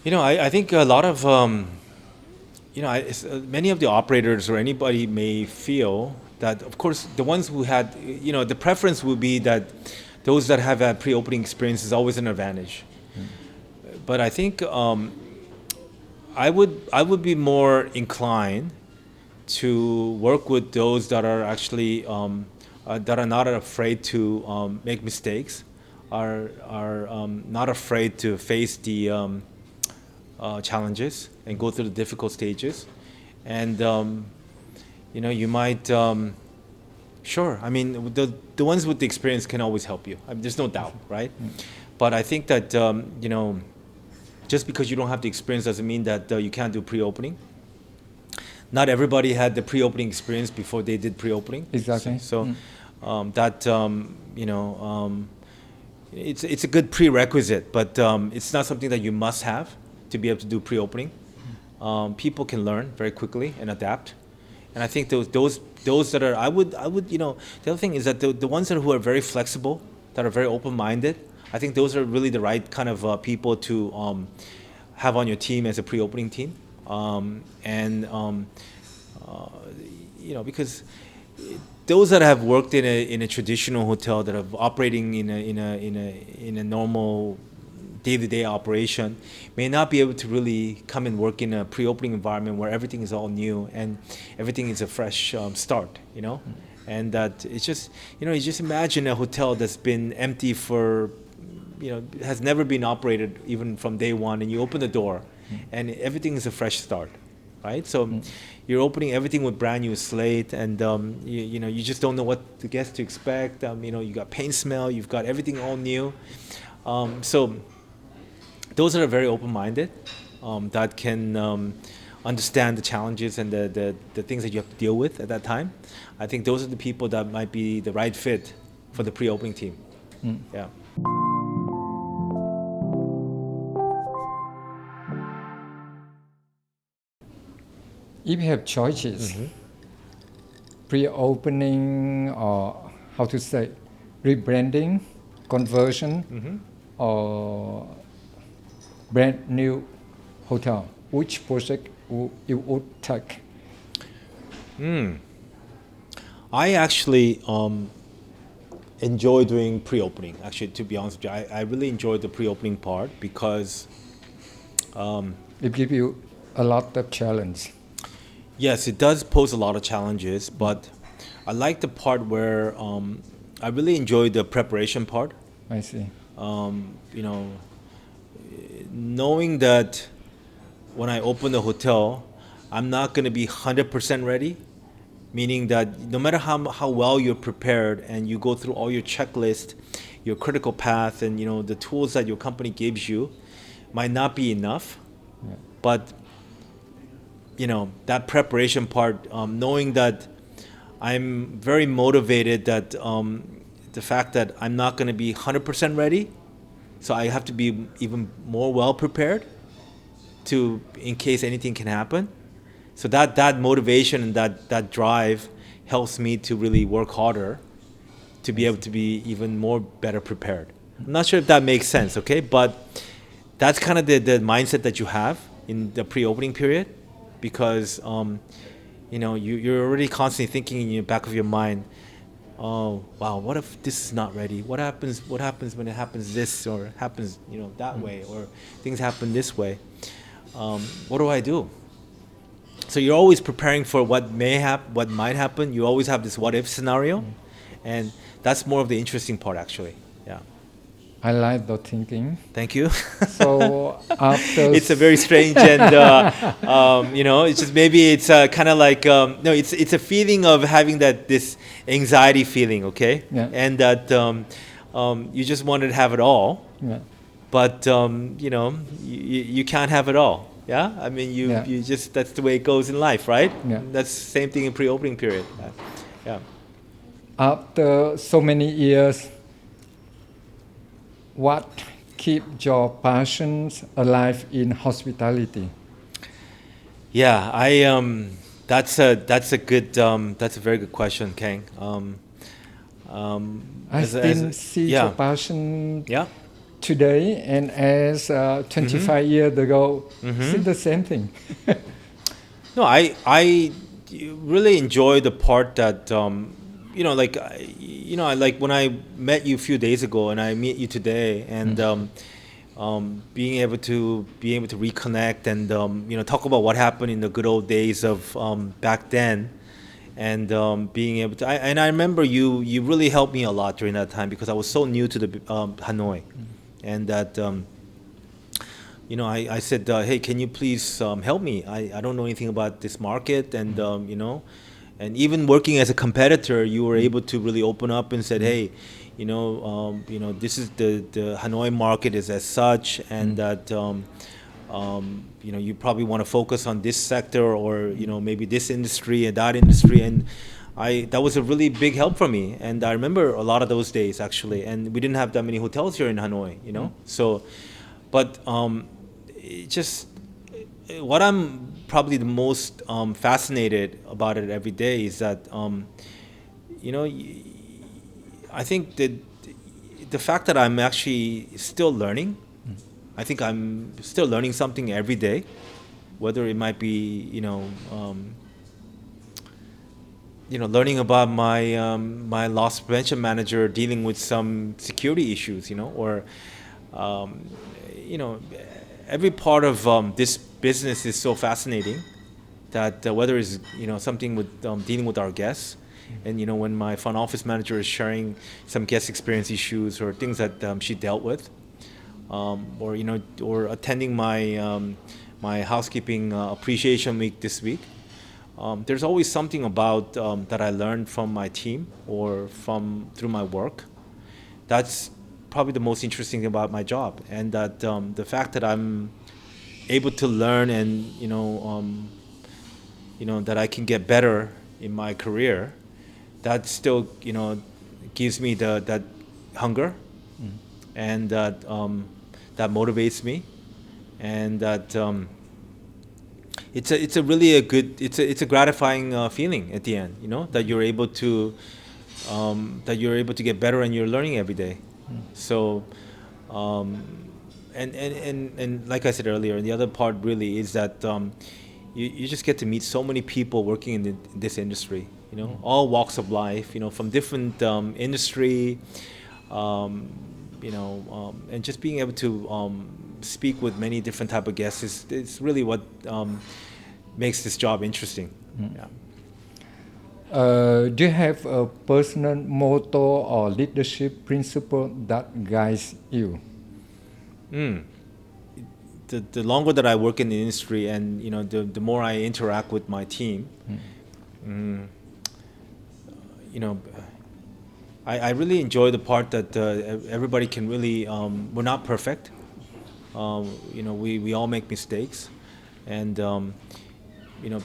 I think a lot of many of the operators or anybody may feel that, of course, the ones who had, the preference would be that those that have had pre-opening experience is always an advantage. But I think I would be more inclined to work with those that are actually that are not afraid to make mistakes, are not afraid to face the challenges and go through the difficult stages, and you might sure. I mean, the ones with the experience can always help you. I mean, there's no doubt, right? But I think that just because you don't have the experience doesn't mean that you can't do pre-opening. Not everybody had the pre-opening experience before they did pre-opening. Exactly. So it's a good prerequisite, but it's not something that you must have to be able to do pre-opening. People can learn very quickly and adapt, and I think those that are the other thing is that the ones who are very flexible, that are very open-minded, I think those are really the right kind of people to have on your team as a pre-opening team. Because those that have worked in a traditional hotel, that have operating in a normal day-to-day operation, may not be able to really come and work in a pre-opening environment where everything is all new and everything is a fresh start, and that it's just, you just imagine a hotel that's been empty for, has never been operated even from day one, and you open the door and everything is a fresh start, right? So you're opening everything with brand new slate, and you just don't know what the guests to expect. You got paint smell, you've got everything all new. So those that are very open-minded, that can understand the challenges and the things that you have to deal with at that time, I think those are the people that might be the right fit for the pre-opening team. Yeah. If you have choices, pre-opening or how to say, rebranding, conversion, or brand new hotel, which project you would take? I actually enjoy doing pre-opening. Actually, to be honest with you, I really enjoy the pre-opening part because it gives you a lot of challenge. Yes, it does pose a lot of challenges, but I like the part where I really enjoy the preparation part. I see. Knowing that when I open the hotel, I'm not going to be 100% ready, meaning that no matter how well you're prepared and you go through all your checklist, your critical path, and the tools that your company gives you might not be enough, but that preparation part, knowing that I'm very motivated, that the fact that I'm not going to be 100% ready, so I have to be even more well prepared in case anything can happen. So that motivation and that drive helps me to really work harder to be able to be even more better prepared. I'm not sure if that makes sense, okay? But that's kind of the mindset that you have in the pre-opening period, because you're already constantly thinking in the back of your mind, oh wow, what if this is not ready? What happens when it happens this, or happens that way, or things happen this way? What do I do? So you're always preparing for what might happen. You always have this what if scenario, and that's more of the interesting part, actually. Yeah. I like the thinking. Thank you. So after It's a very strange and it's just maybe it's kind of like no, it's a feeling of having this anxiety feeling, okay, Yeah. and that you just wanted to have it all, yeah. but you can't have it all. Yeah, I mean Yeah. you just that's the way it goes in life, right? Yeah. That's the same thing in pre-opening period. Yeah. After so many years, what keep your passions alive in hospitality? Yeah, that's a very good question, Kang. I still see your yeah. passion Yeah. today, and as 25 years ago, still the same thing. No, I really enjoy the part that I like when I met you a few days ago and I meet you today, and being able to reconnect and talk about what happened in the good old days of back then, and being able to I remember you really helped me a lot during that time because I was so new to the Hanoi, and that I said, hey, can you please help me? I don't know anything about this market, and and even working as a competitor, you were able to really open up and said, hey, this is the Hanoi market is as such, and that you probably want to focus on this sector, or maybe this industry and that industry, and that was a really big help for me, and I remember a lot of those days actually, and we didn't have that many hotels here in Hanoi, so, but just what I'm probably the most fascinated about it every day is that I think that the fact that I'm actually still learning, I think I'm still learning something every day, whether it might be learning about my loss prevention manager dealing with some security issues, or every part of this business is so fascinating that whether it's something with dealing with our guests, and when my front office manager is sharing some guest experience issues or things that she dealt with, or attending my housekeeping appreciation week this week. There's always something about that I learned from my team or through my work. That's probably the most interesting thing about my job, and that the fact that I'm able to learn and that I can get better in my career, that still gives me that hunger, and that motivates me, and that it's a really good it's a gratifying feeling at the end, that you're able to get better and you're learning every day. So and like I said earlier, the other part really is that you just get to meet so many people working in this industry, all walks of life, from different industry, and just being able to speak with many different type of guests is really what makes this job interesting. Yeah. Do you have a personal motto or leadership principle that guides you? The longer that I work in the industry, and the more I interact with my team, I really enjoy the part that everybody can really. We're not perfect. We all make mistakes, and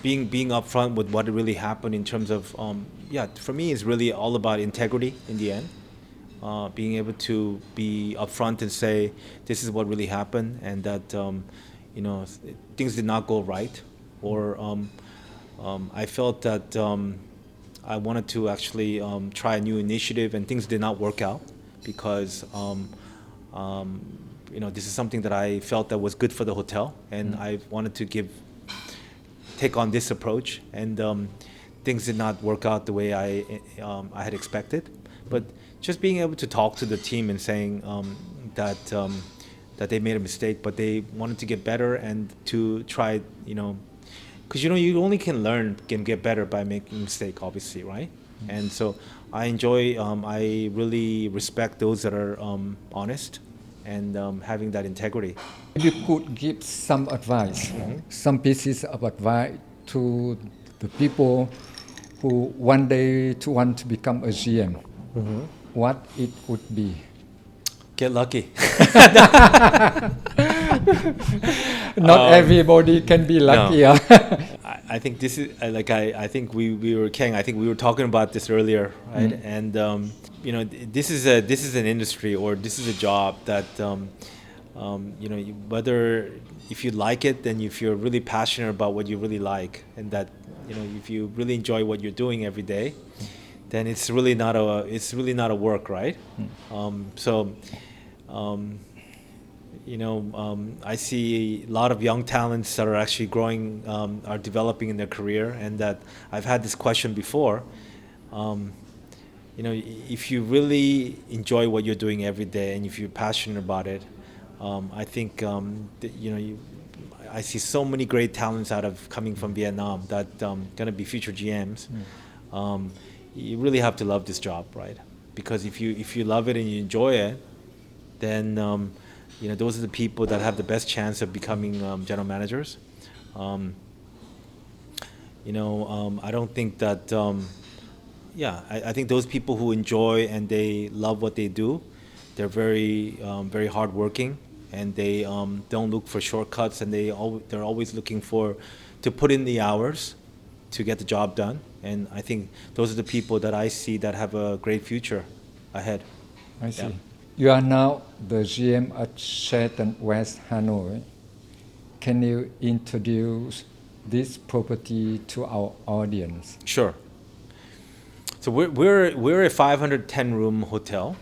being upfront with what really happened in terms of for me is really all about integrity in the end. Being able to be upfront and say this is what really happened, and that things did not go right, or I felt that I wanted to actually try a new initiative and things did not work out because this is something that I felt that was good for the hotel, and I wanted to take on this approach, and things did not work out the way I had expected. But just being able to talk to the team and saying that they made a mistake, but they wanted to get better and to try, because you only can learn, can get better by making a mistake, obviously, right? And so I enjoy, I really respect those that are honest and having that integrity. If you could give some advice, some pieces of advice to the people who one day to want to become a GM, what it would be? Get lucky. Not everybody can be lucky. No. I think this is I think we were Kang. I think we were talking about this earlier, right? And this is an industry, or this is a job that whether if you like it, then if you're really passionate about what you really like, and that if you really enjoy what you're doing every day, then it's really not a work, right? I see a lot of young talents that are actually growing, are developing in their career, and that I've had this question before. If you really enjoy what you're doing every day, and if you're passionate about it, I think I see so many great talents coming from Vietnam that going to be future GMs. You really have to love this job, right? Because if you love it and you enjoy it, then those are the people that have the best chance of becoming general managers. I don't think that. I think those people who enjoy and they love what they do, they're very very hardworking, and they don't look for shortcuts, and they're always looking to put in the hours to get the job done. And I think those are the people that I see that have a great future ahead. I see. Yeah. You are now the GM at Sheraton West Hanoi. Can you introduce this property to our audience? Sure. So we're a 510 room hotel.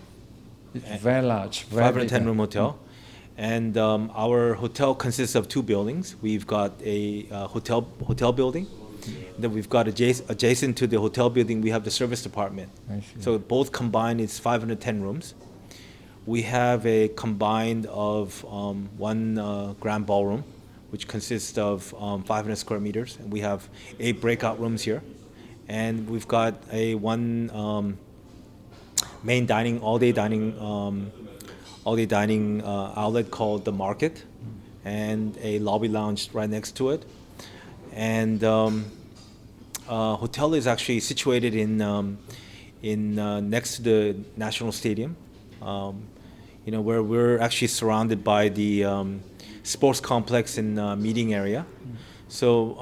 It's very large. 510 room hotel, and our hotel consists of two buildings. We've got a hotel building. Then we've got adjacent to the hotel building, we have the service department. So both combined, it's 510 rooms. We have a combined of one grand ballroom, which consists of 500 square meters, and we have 8 breakout rooms here. And we've got one main dining, all-day dining outlet called the Market, and a lobby lounge right next to it. And hotel is actually situated in next to the National Stadium, where we're actually surrounded by the sports complex and meeting area. So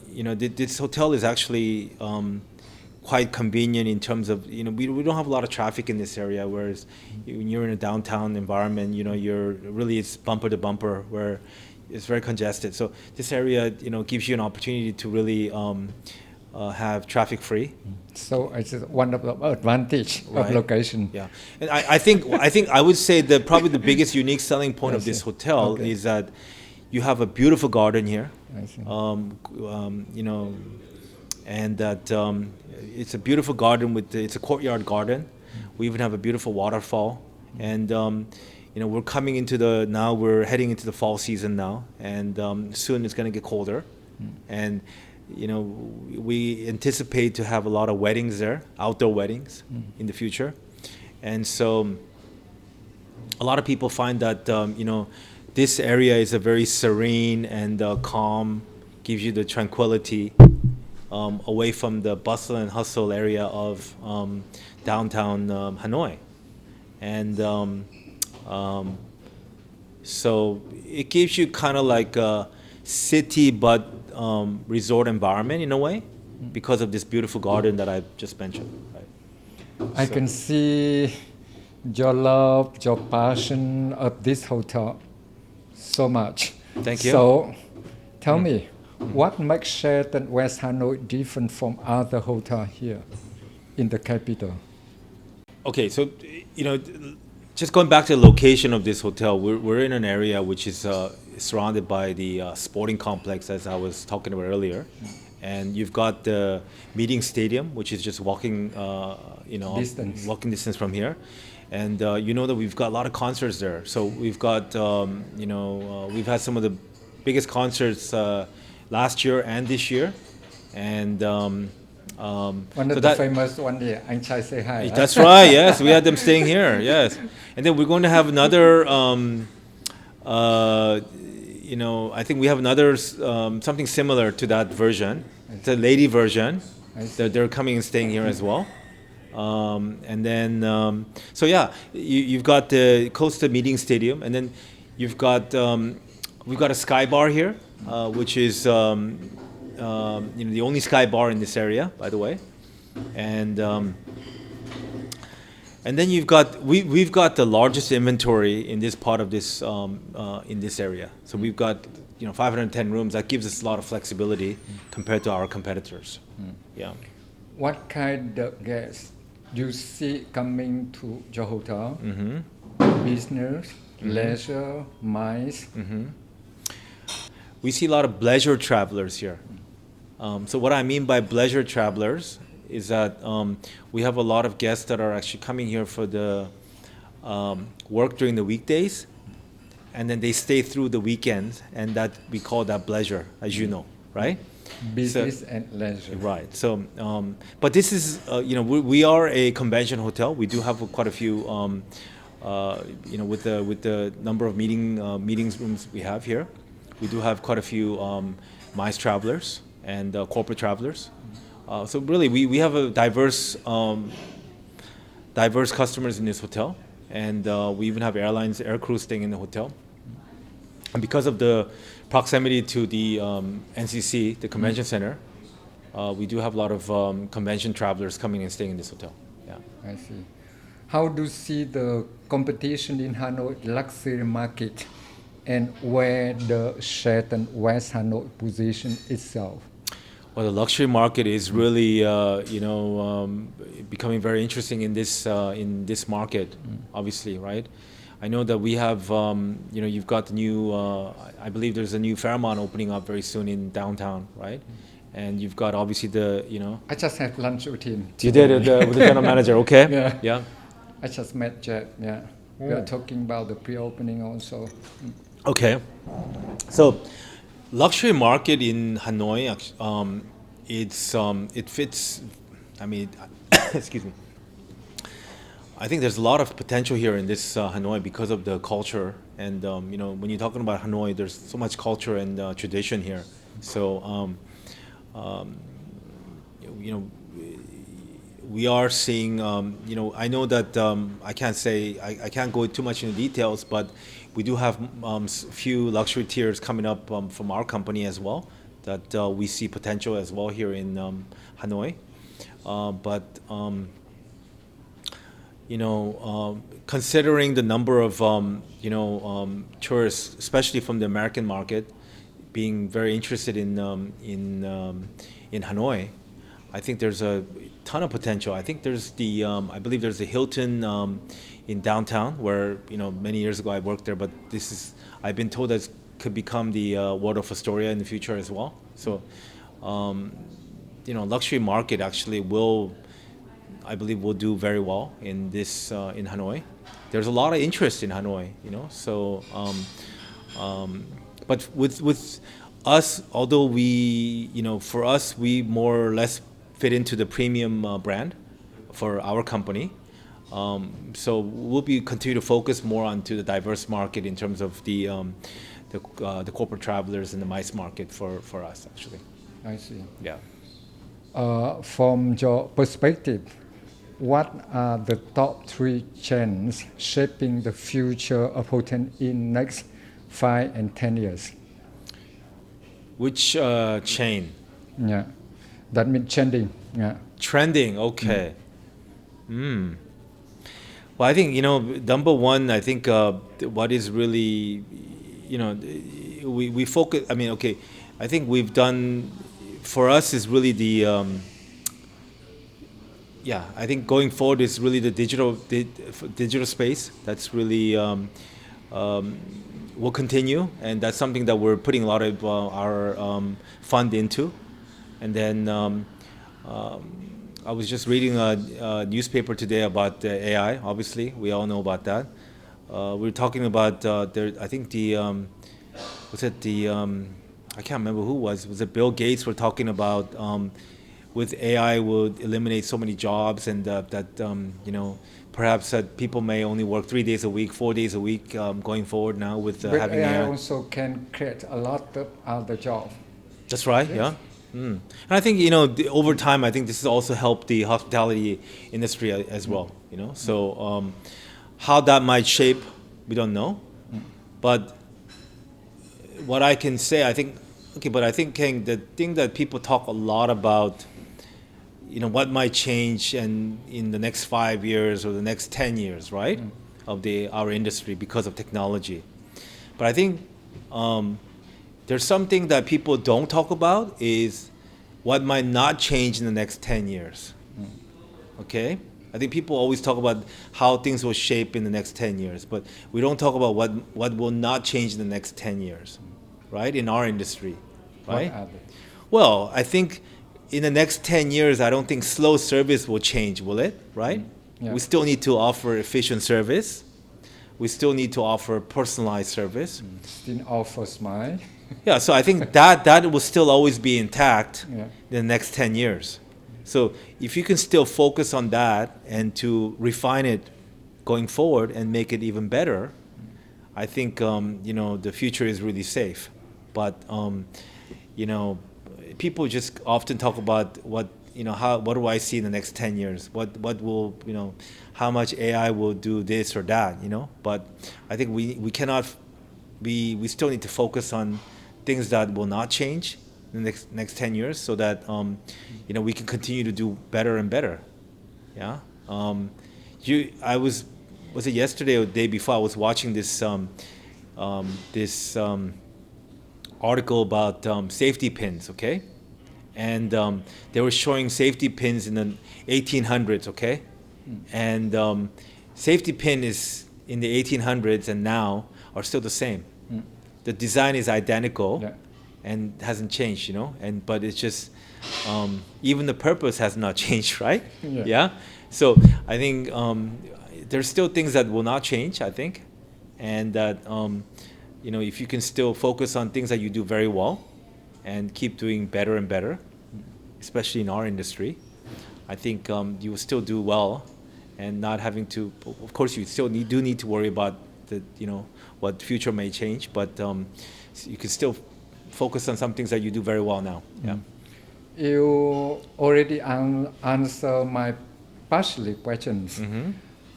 this hotel is actually quite convenient in terms of we don't have a lot of traffic in this area, whereas when you're in a downtown environment, it's bumper to bumper, where it's very congested. So this area, gives you an opportunity to really have traffic free. So it's one of the advantage of location. Yeah, and I think I would say that probably the biggest unique selling point of this hotel is that you have a beautiful garden here. I see. And that it's a beautiful garden it's a courtyard garden. We even have a beautiful waterfall, and we're coming we're heading into the fall season now, and soon it's going to get colder, and we anticipate to have a lot of weddings there, outdoor weddings in the future, and so a lot of people find that this area is a very serene and calm, gives you the tranquility away from the bustle and hustle area of downtown Hanoi, and so it gives you kind of like a city but resort environment in a way, because of this beautiful garden that I just mentioned. Right? I can see your love, your passion of this hotel so much. Thank you. So tell me, what makes Sheraton West Hanoi different from other hotels here in the capital? Okay, so just going back to the location of this hotel, we're in an area which is surrounded by the sporting complex, as I was talking about earlier, and you've got the meeting stadium, which is just walking distance from here, and that we've got a lot of concerts there. So we've got we've had some of the biggest concerts last year and this year, and One of the famous one here, Anh Trai Say Hi. That's right. Yes, we had them staying here. Yes, and then we're going to have another. I think we have another something similar to that version. It's a lady version. They're coming and staying here as well. And then, you've got the Costa Meeting Stadium, and then you've got we've got a sky bar here, which is the only sky bar in this area, by the way, and then we've got the largest inventory in this part of this in this area. So we've got 510 rooms. That gives us a lot of flexibility compared to our competitors. Yeah. What kind of guests you see coming to your hotel? Business, leisure, MICE? We see a lot of leisure travelers here. So what I mean by leisure travelers is that we have a lot of guests that are actually coming here for the work during the weekdays, and then they stay through the weekends, and that we call that leisure, as you know, right? Business and leisure. Right. So, but this is, we are a convention hotel. We do have quite a few, with the number of meetings rooms we have here, we do have quite a few MICE travelers and corporate travelers. So really, we have a diverse customers in this hotel, and we even have air crews staying in the hotel. And because of the proximity to the NCC, the convention center, we do have a lot of convention travelers coming and staying in this hotel. Yeah. I see. How do you see the competition in Hanoi luxury market, and where the Sheraton West Hanoi position itself? Well, the luxury market is really, becoming very interesting in this market, obviously, right? I know that we have, you've got the new, I believe there's a new Fairmont opening up very soon in downtown, right? And you've got obviously I just had lunch with him. You did it with the general manager, okay? Yeah. Yeah. I just met Jack, yeah. We are talking about the pre-opening also. Okay. So, luxury market in Hanoi, it fits. I mean, excuse me. I think there's a lot of potential here in this Hanoi because of the culture, and when you're talking about Hanoi, there's so much culture and tradition here. So, we are seeing. I know that I can't go too much into details, but we do have few luxury tiers coming up from our company as well that we see potential as well here in Hanoi. Considering the number of tourists, especially from the American market, being very interested in Hanoi, I think there's a ton of potential. I think there's I believe there's the Hilton in downtown where many years ago I worked there, but I've been told that could become the Waldorf Astoria in the future as well. So, luxury market actually I believe will do very well in this in Hanoi. There's a lot of interest in Hanoi, So, but with us, although we, for us, we more or less fit into the premium brand for our company. So we'll continue to focus more onto the diverse market in terms of the corporate travelers and the MICE market for us actually. I see. Yeah. From your perspective, what are the top 3 trends shaping the future of hotel in next 5 and 10 years? Which chain? Yeah, that means trending. Yeah. Trending. Okay. Well, I think number one. I think what is really, we focus. I mean, okay. I think we've done. For us, is really the. I think going forward is really the digital space. That's really will continue, and that's something that we're putting a lot of our fund into. And then I was just reading a newspaper today about AI. Obviously, we all know about that. We're talking about I think I can't remember who was it Bill Gates? We're talking about with AI will eliminate so many jobs, and perhaps that people may only work 3 days a week, 4 days a week going forward now with But having AI AI. also can create a lot of other jobs. That's right. Yes. Yeah. And I think over time, I think this has also helped the hospitality industry as well. So how that might shape, we don't know. But what I can say, I think, Kang, the thing that people talk a lot about, what might change and in the next 5 years or the next 10 years, right, of our industry because of technology. But I think there's something that people don't talk about is what might not change in the next 10 years. Okay? I think people always talk about how things will shape in the next 10 years, but we don't talk about what will not change in the next 10 years, right, in our industry, right? What are they? Well, I think in the next 10 years, I don't think slow service will change, will it, right? Yeah. We still need to offer efficient service. We still need to offer personalized service. Still offer smile. Yeah, so I think that will still always be intact Yeah. in the next 10 years. So if you can still focus on that and to refine it going forward and make it even better, I think the future is really safe. But people just often talk about what do I see in the next 10 years? What will how much AI will do this or that? But I think we cannot we still need to focus on things that will not change in the next 10 years, so that we can continue to do better and better. Yeah. Was it yesterday or the day before? I was watching this article about safety pins. Okay, and they were showing safety pins in the 1800s. Okay, and safety pin is in the 1800s and now are still the same. The design is identical. Yeah. And hasn't changed, but it's just even the purpose has not changed, right? Yeah. So I think there's still things that will not change, I think, and that if you can still focus on things that you do very well and keep doing better and better, especially in our industry, I think you will still do well, and not having to. Of course, you still do need to worry about what future may change, but you can still focus on some things that you do very well now. Yeah. You already answered my partially questions.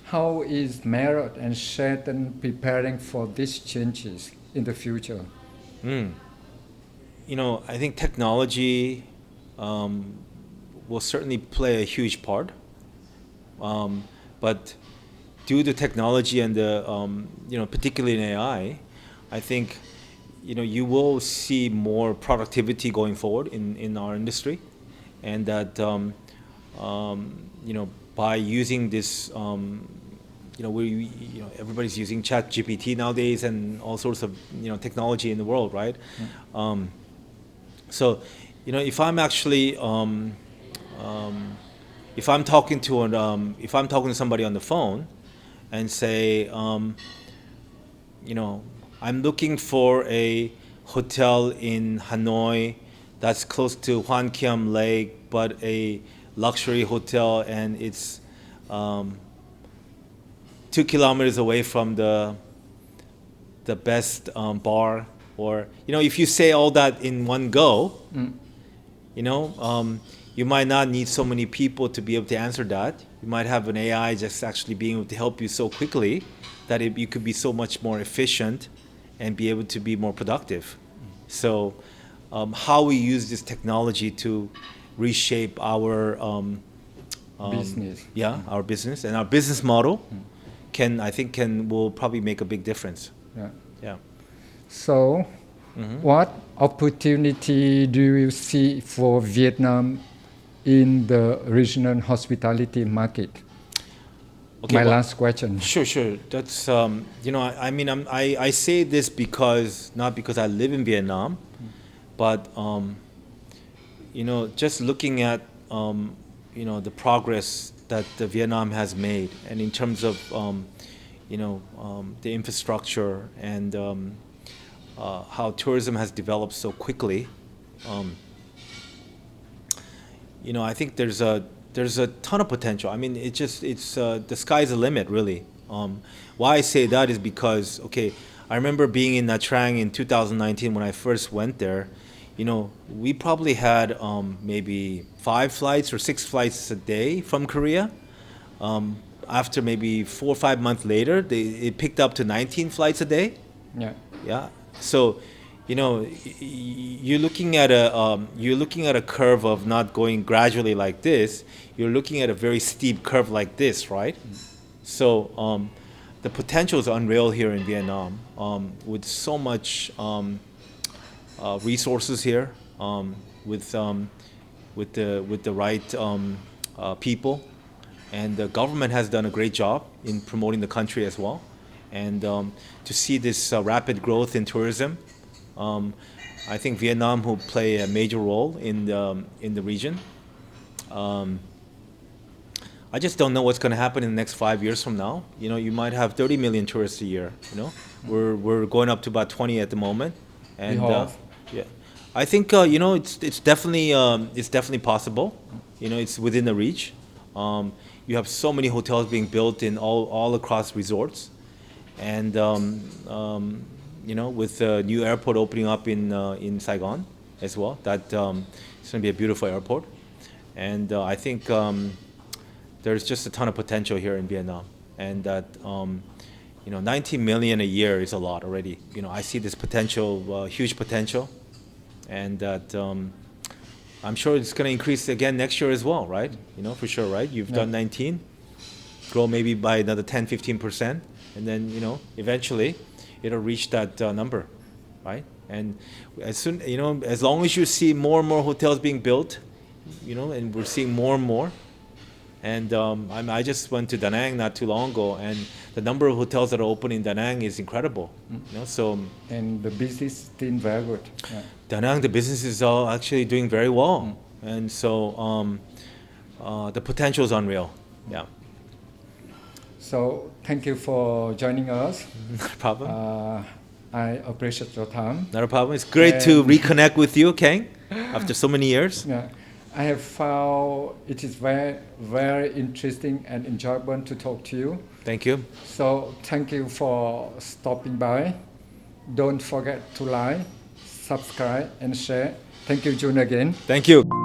How is Marriott and Sheraton preparing for these changes in the future? I think technology will certainly play a huge part, but due to technology and the particularly in AI, I think you will see more productivity going forward in our industry, and that by using this everybody's using ChatGPT nowadays and all sorts of technology in the world, right? So if I'm actually if I'm talking to somebody on the phone and say I'm looking for a hotel in Hanoi that's close to Hoan Kiem Lake, but a luxury hotel, and it's 2 kilometers away from the best bar. Or if you say all that in one go, you might not need so many people to be able to answer that. You might have an AI just actually being able to help you so quickly that you could be so much more efficient and be able to be more productive. So how we use this technology to reshape our Business. Our business and our business model will probably make a big difference. Yeah. So what opportunity do you see for Vietnam in the regional hospitality market? Okay, last question. Sure. That's I say this not because I live in Vietnam, but just looking at the progress that Vietnam has made, and in terms of the infrastructure and how tourism has developed so quickly. I think there's a ton of potential. I mean, it's the sky's the limit, really. Why I say that is because, okay, I remember being in Nha Trang in 2019 when I first went there. We probably had maybe 5 flights or 6 flights a day from Korea. After maybe 4 or 5 months later, it picked up to 19 flights a day. Yeah. Yeah. So, you're looking at a curve of not going gradually like this. You're looking at a very steep curve like this, right? So, the potential is unreal here in Vietnam, with so much resources here, with the right people, and the government has done a great job in promoting the country as well. And to see this rapid growth in tourism, I think Vietnam will play a major role in the region. I just don't know what's going to happen in the next 5 years from now. You might have 30 million tourists a year. We're going up to about 20 at the moment, and yeah, I think it's definitely possible. It's within the reach. You have so many hotels being built in all across resorts, and with the new airport opening up in Saigon as well, that it's going to be a beautiful airport, and I think there's just a ton of potential here in Vietnam, and that 19 million a year is a lot already. I see this potential, huge potential, and that I'm sure it's going to increase again next year as well, right? For sure, right? You've done 19, grow maybe by another 10-15%, and then eventually it'll reach that number, right? And as long as you see more and more hotels being built, and we're seeing more and more. And I just went to Da Nang not too long ago, and the number of hotels that are open in Da Nang is incredible. So and the business is doing very good. Yeah. Da Nang, the business is actually doing very well, and so the potential is unreal. Yeah. So thank you for joining us. No problem. I appreciate your time. Not a problem. It's great to reconnect with you, Kang, after so many years. Yeah. I have found it is very, very interesting and enjoyable to talk to you. Thank you. So thank you for stopping by. Don't forget to like, subscribe, and share. Thank you, Joon, again. Thank you.